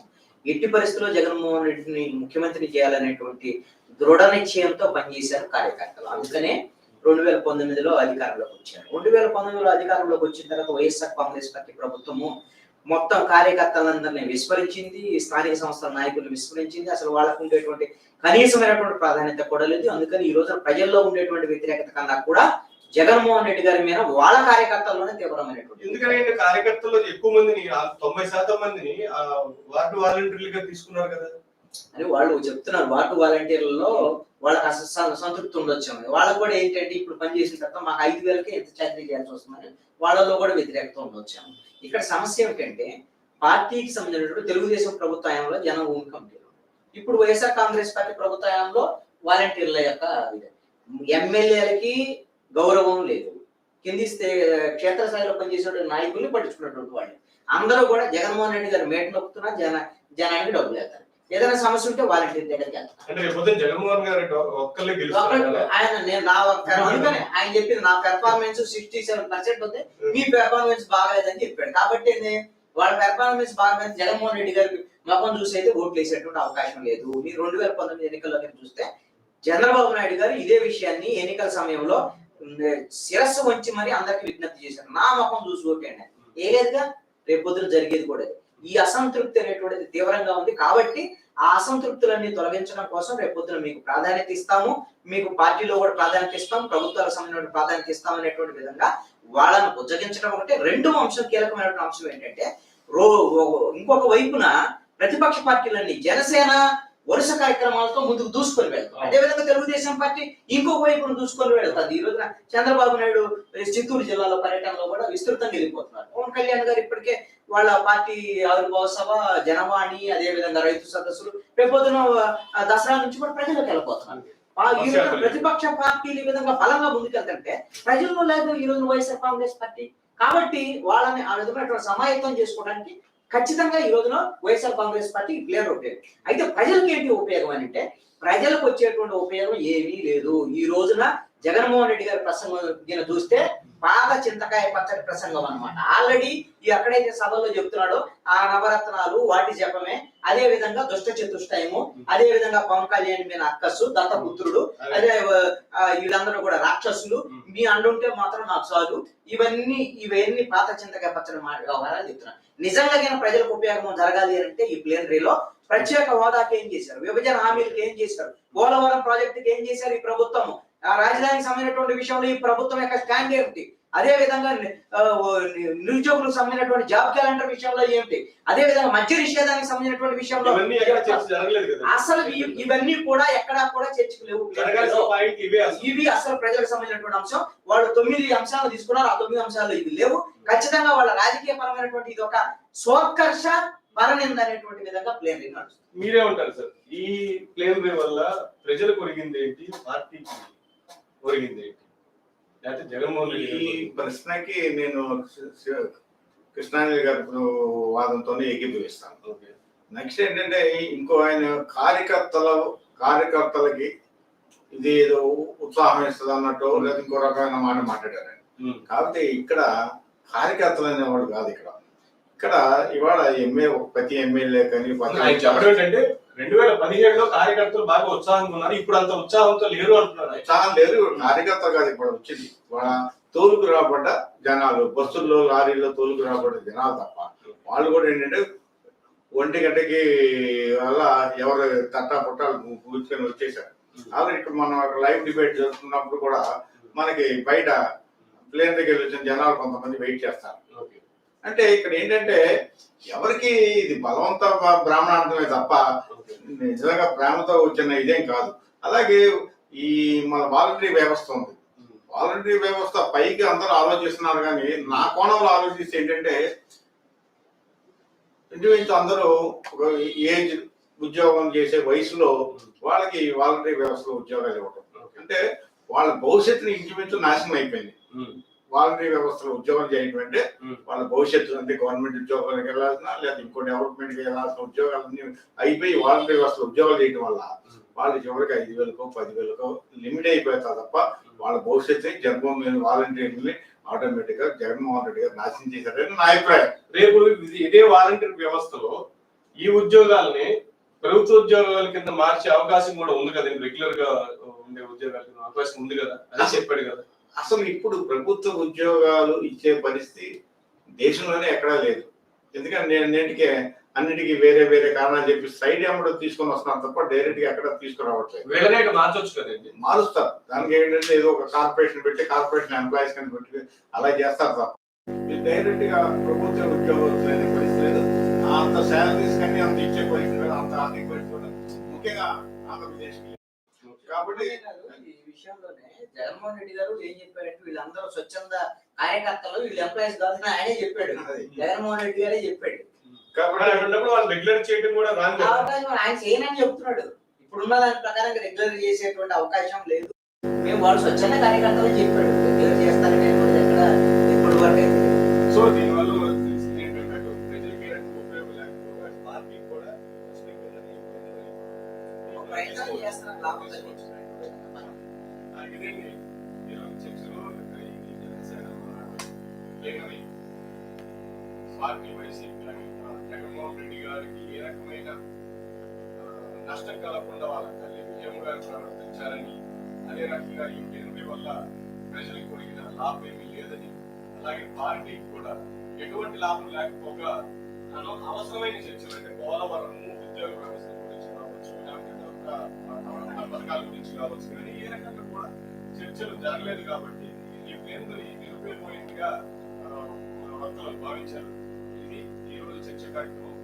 ఎట్టి పరిస్థితుల్లో జగన్మోహన్ రెడ్డిని ముఖ్యమంత్రిని చేయాలనేటువంటి దృఢ నిశ్చయంతో పనిచేశారు కార్యకర్తలు. అందుకనే 2019లో అధికారంలోకి వచ్చారు. 2019లో అధికారంలోకి వచ్చిన తర్వాత వైఎస్ఆర్ కాంగ్రెస్ పార్టీ ప్రభుత్వము మొత్తం కార్యకర్తలందరినీ విస్మరించింది, స్థానిక సంస్థల నాయకులను విస్మరించింది. అసలు వాళ్ళకు ఉండేటువంటి కనీసమైనటువంటి ప్రాధాన్యత కూడా లేదు. అందుకని ఈ రోజున ప్రజల్లో ఉండేటువంటి వ్యతిరేకత కన్నా కూడా జగన్మోహన్ రెడ్డి గారి మీద వాళ్ళ కార్యకర్తల్లోనే తీవ్రమైనటువంటి, ఎందుకంటే కార్యకర్తల్లో ఎక్కువ మందిని 90% మందిని వార్డు వాలంటీర్లుగా తీసుకున్నారు కదా అని వాళ్ళు చెప్తున్నారు. వార్డు వాలంటీర్లలో వాళ్ళకి అసలు సంతృప్తి ఉండొచ్చు. వాళ్ళకు కూడా ఏంటంటే ఇప్పుడు పనిచేసిన తర్వాత మాకు 5,000కే ఎంత చాకరీ చేయాల్సి వస్తుందని వాళ్ళలో కూడా వ్యతిరేకత ఉండొచ్చాము. ఇక్కడ సమస్య ఏమిటంటే పార్టీకి సంబంధించినటువంటి తెలుగుదేశం ప్రభుత్వంలో జనభూమి కమిటీలు, ఇప్పుడు వైఎస్ఆర్ కాంగ్రెస్ పార్టీ ప్రభుత్వంలో వాలంటీర్ల యొక్క ఎమ్మెల్యేలకి గౌరవం లేదు. కింది క్షేత్రస్థాయిలో పనిచేసే నాయకుల్ని పట్టించుకున్నటువంటి వాళ్ళు అందరూ కూడా జగన్మోహన్ రెడ్డి గారు మేట నొక్కుతున్నా జనానికి డబ్బులు వేస్తారు. ఏదైనా సమస్య ఉంటే వాలంటీర్ దగ్గరికి వెళ్తారు. జగన్మోహన్ గారు ఆయన చెప్పింది నా పెర్ఫార్మెన్స్ 67% ఉంది, మీ పెర్ఫార్మెన్స్ బాగాలేదని చెప్పాడు. కాబట్టి వాళ్ళ పెర్ఫార్మెన్స్ బాగా జగన్మోహన్ రెడ్డి గారికి మొఖం చూసి అయితే ఓట్లు వేసేటువంటి అవకాశం లేదు. మీరు 2019 ఎన్నికల్లో చూస్తే చంద్రబాబు నాయుడు గారు ఇదే విషయాన్ని ఎన్నికల సమయంలో శిరస్సు వంచి మరి అందరికి విజ్ఞప్తి చేశారు, నా ముఖం చూసి ఓటేయండి. ఏలేదుగా రేపు పొద్దున జరిగేది కూడా. ఈ అసంతృప్తి అనేటువంటిది తీవ్రంగా ఉంది. కాబట్టి ఆ అసంతృప్తులన్నీ తొలగించడం కోసం రేపు పొద్దున మీకు ప్రాధాన్యత ఇస్తాము, మీకు పార్టీలో కూడా ప్రాధాన్యత ఇస్తాం, ప్రభుత్వాలకు సంబంధించిన ప్రాధాన్యత ఇస్తాం అనేటువంటి విధంగా వాళ్ళను బుజ్జగించడం ఒకటే. రెండో అంశం, కీలకమైనటువంటి అంశం ఏంటంటే ఇంకొక వైపున ప్రతిపక్ష పార్టీలన్నీ జనసేన వరుస కార్యక్రమాలతో ముందుకు దూసుకొని వెళ్తాం. అదేవిధంగా తెలుగుదేశం పార్టీ ఇంకొక వైపును దూసుకొని వెళ్తుంది. ఈ రోజున చంద్రబాబు నాయుడు చిత్తూరు జిల్లాలో పర్యటనలో కూడా విస్తృతంగా వెళ్ళిపోతున్నారు. పవన్ కళ్యాణ్ గారు ఇప్పటికే వాళ్ళ పార్టీ ఆవిర్భావ సభ, జనవాణి, అదే విధంగా రైతు సదస్సులు, రేపొద్దున దసరా నుంచి కూడా ప్రజలకు వెళ్ళిపోతున్నారు. ఈ రోజు ప్రతిపక్ష పార్టీలు ఈ విధంగా బలంగా ముందుకెళ్తుంటే ప్రజల్లో లేదు ఈ రోజు వైఎస్ఆర్ కాంగ్రెస్ పార్టీ. కాబట్టి వాళ్ళని ఆ విధమైనటువంటి సమాయత్తం చేసుకోవడానికి ఖచ్చితంగా ఈ రోజున వైఎస్ఆర్ కాంగ్రెస్ పార్టీ ప్లేయర్ ఉపయోగం. అయితే ప్రజలకు ఏంటి ఉపయోగం అని అంటే, ప్రజలకు వచ్చేటువంటి ఉపయోగం ఏమీ లేదు. ఈ రోజున జగన్మోహన్ రెడ్డి గారి ప్రసంగం చూస్తే పాత చింతకాయ పచ్చడి ప్రసంగం అన్నమాట. ఆల్రెడీ ఎక్కడైతే సభలో చెప్తున్నాడో ఆ నవరత్నాలు వాటి జపమే, అదే విధంగా దుష్ట చతుష్టయము, అదే విధంగా పవన్ కళ్యాణ్ మీద అక్కస్సు, దత్తపుత్రుడు, అదే వీళ్ళందరూ కూడా రాక్షసులు, మీ అండుంటే మాత్రం నాకు చాలు, ఇవన్నీ పాత చింతకాయ పచ్చడి వ్యవహారాలు చెప్తున్నారు. నిజంగా ప్రజలకు ఉపయోగం జరగాలి అంటే ఈ ప్లేనరీలో ప్రత్యేక హోదాకి ఏం చేశారు, విభజన హామీలకు ఏం చేశారు, పోలవరం ప్రాజెక్టుకి ఏం చేశారు ఈ ప్రభుత్వం, రాజధానికి సంబంధించినటువంటి విషయంలో ఈ ప్రభుత్వం యొక్క స్టాండ్ ఏమిటి, అదే విధంగా నిరుద్యోగులకు సంబంధించినటువంటి జాబ్ క్యాలెండర్ విషయంలో ఏమిటి, అదే విధంగా మద్య నిషేధానికి సంబంధించినటువంటి విషయంలో అసలు ఇవన్నీ కూడా ఎక్కడా కూడా చర్చకు లేవు. ఇవి అసలు ప్రజలకు సంబంధించినటువంటి అంశం. వాళ్ళు 9 అంశాలు తీసుకున్నారు, ఆ 9 అంశాలు ఇవి లేవు. ఖచ్చితంగా వాళ్ళ రాజకీయ పరమైనటువంటి ఇది ఒక స్వోత్కర్ష వరనింద అనేటువంటి విధంగా ప్లేనరీ నడుస్తుంది. మీరే ఉంటారు సార్, ఈ ప్లేనరీ వల్ల ప్రజలకు ఒరిగింది ఏంటి, పార్టీకి ఒరిగింది ఏంటి? లేకపోతే జగన్మోహన్ రెడ్డి ఈ ప్రశ్నకి నేను కృష్ణారెడ్డి గారి వాదంతోనే ఏకీభవిస్తాను. నెక్స్ట్ ఏంటంటే, ఇంకో ఆయన కార్యకర్తలకి ఇది ఏదో ఉత్సాహం ఇస్తుంది అన్నట్టు, లేదా ఇంకో రకమైన మాట మాట్లాడారు. కాబట్టి ఇక్కడ కార్యకర్తలు అనేవాళ్ళు కాదు. ఇక్కడ ఇవాళ ప్రతి ఎమ్మెల్యే కానీ చెప్పడం ఏంటంటే 2017లో కార్యకర్తలు బాగా ఉత్సాహంగా ఉన్నారు, ఇప్పుడు అంత ఉత్సాహంతో లేరు అంటున్నారు. ఉత్సాహం లేరు, కార్యకర్తలు కాదు ఇప్పుడు వచ్చింది. వాళ్ళ తోలుకు రాబడ్డ జనాలు, బస్సుల్లో లారీల్లో తోలుకు రాబడ్డ జనాలు తప్ప వాళ్ళు కూడా ఏంటంటే 1 గంటకి వల్ల ఎవరు తట్టా పుట్టాలు కూర్చొని వచ్చేసారు. అలాగే ఇక్కడ మనం లైవ్ డిబేట్ జరుగుతున్నప్పుడు కూడా మనకి బయట ప్లేన్ దగ్గర వచ్చిన జనాలు కొంతమంది వెయిట్ చేస్తారు. అంటే ఇక్కడ ఏంటంటే ఎవరికి ఇది బలవంత బ్రాహ్మణార్థమే తప్ప నిజంగా ప్రేమతో వచ్చిన ఇదేం కాదు. అలాగే ఈ మన వాలంటరీ వ్యవస్థ ఉంది. వాలంటరీ వ్యవస్థ పైకి అందరూ ఆలోచిస్తున్నారు, కానీ నా కోణంలో ఆలోచిస్తే ఏంటంటే ఇంచుమించు అందరూ ఒక ఏజ్ ఉద్యోగం చేసే వయసులో వాళ్ళకి వాలంటరీ వ్యవస్థలో ఉద్యోగాలు ఇవ్వడం అంటే వాళ్ళ భవిష్యత్తుని ఇంచుమించు నాశనం అయిపోయింది. వాలంటరీ వ్యవస్థలో ఉద్యోగం చేయడం అంటే వాళ్ళ భవిష్యత్తు అంటే గవర్నమెంట్ ఉద్యోగాలకు వెళ్ళాల్సిన లేదా ఇంకో డెవలప్మెంట్కి వెళ్ళాల్సిన ఉద్యోగాలన్నీ అయిపోయి వాలంటరీ వ్యవస్థలో ఉద్యోగాలు చేయడం వల్ల వాళ్ళు చివరికి 5,000కో 10,000కో లిమిట్ అయిపోతారు తప్ప వాళ్ళ భవిష్యత్తుని జగన్మోహన్ వాలంటీర్ని ఆటోమేటిక్ గా జగన్మోహన్ రెడ్డి గారు నాశనం చేశారని నా అభిప్రాయం. రేపు ఇదే వాలంటీర్ వ్యవస్థలో ఈ ఉద్యోగాలని ప్రభుత్వ ఉద్యోగాల కింద మార్చే అవకాశం కూడా ఉంది కదా, రెగ్యులర్ గా ఉండే ఉద్యోగాలకు అవకాశం ఉంది కదా, అదే చెప్పాడు కదా. అసలు ఇప్పుడు ప్రభుత్వ ఉద్యోగాలు ఇచ్చే పరిస్థితి దేశంలోనే ఎక్కడా లేదు. ఎందుకంటే అన్నిటికీ వేరే వేరే కారణాలు చెప్పి సైడ్ అమ్మడం తీసుకొని వస్తున్నారు తప్ప డైరెక్ట్ గా ఎక్కడ తీసుకురావట్లేదు. మార్చొచ్చు కదండి, మారుస్తారు. దానికి ఏంటంటే ఏదో ఒక కార్పొరేషన్ పెట్టి కార్పొరేషన్ ఎంప్లాయీస్ కింద పెట్టి అలా చేస్తారు తప్ప డైరెక్ట్ గా ప్రభుత్వ ఉద్యోగాలు పరిస్థితి లేదు. అంత శాలరీస్ కానీ అంత ఇచ్చే పరిస్థితి లేదు, అంత ఆర్థిక పరిస్థితి ముఖ్యంగా ఆంధ్రప్రదేశ్. కాబట్టి ఈ విషయంలోనే జగన్మోహన్ రెడ్డి గారు ఏం చెప్పారంటే వీళ్ళందరూ స్వచ్ఛంద కార్యకర్తలు, వీళ్ళు ఎంప్లాయీస్ కాదని ఆయనే చెప్పాడు. జగన్మోహన్ రెడ్డి గారే చెప్పాడు. కాబట్టి వాళ్ళు రెగ్యులర్ చేయడం కూడా ఆయన చేయనని చెప్తున్నాడు. ఇప్పుడున్న దాని ప్రకారం రెగ్యులర్ చేసేటువంటి అవకాశం లేదు. మేము వాళ్ళు స్వచ్ఛంద కార్యకర్తలు చెప్పాడు, రెగ్యులర్ చేస్తారని ఎక్కడ ఎప్పుడు వరకు అయితే. సో దీనివల్ల ప్రయత్నం చేస్తున్నారు లాభం. జగన్మోహన్ రెడ్డి గారికి ఏ రకమైన నష్టం కలగకుండా వాళ్ళ తల్లి విజయమ్మ గారు ప్రవర్తించారని, అదే రకంగా ఈ ప్లేనరీ వల్ల ప్రజలకు కలిగిన లాభం ఏమీ లేదని, అలాగే పార్టీకి కూడా ఎటువంటి లాభం లేకపోగా అవసరమైన చర్చలు అంటే పోలవరము, ఉద్యోగ వ్యవస్థ గురించి కావచ్చు, పథకాల గురించి కావచ్చు, కానీ ఏ రకంగా కూడా చర్చలు జరగలేదు. కాబట్టి ఈ ప్లేనరీ నిరుపయోగమైనదిగా వక్తలు భావించారు. ఇది ఈ రోజు చర్చ కార్యక్రమం.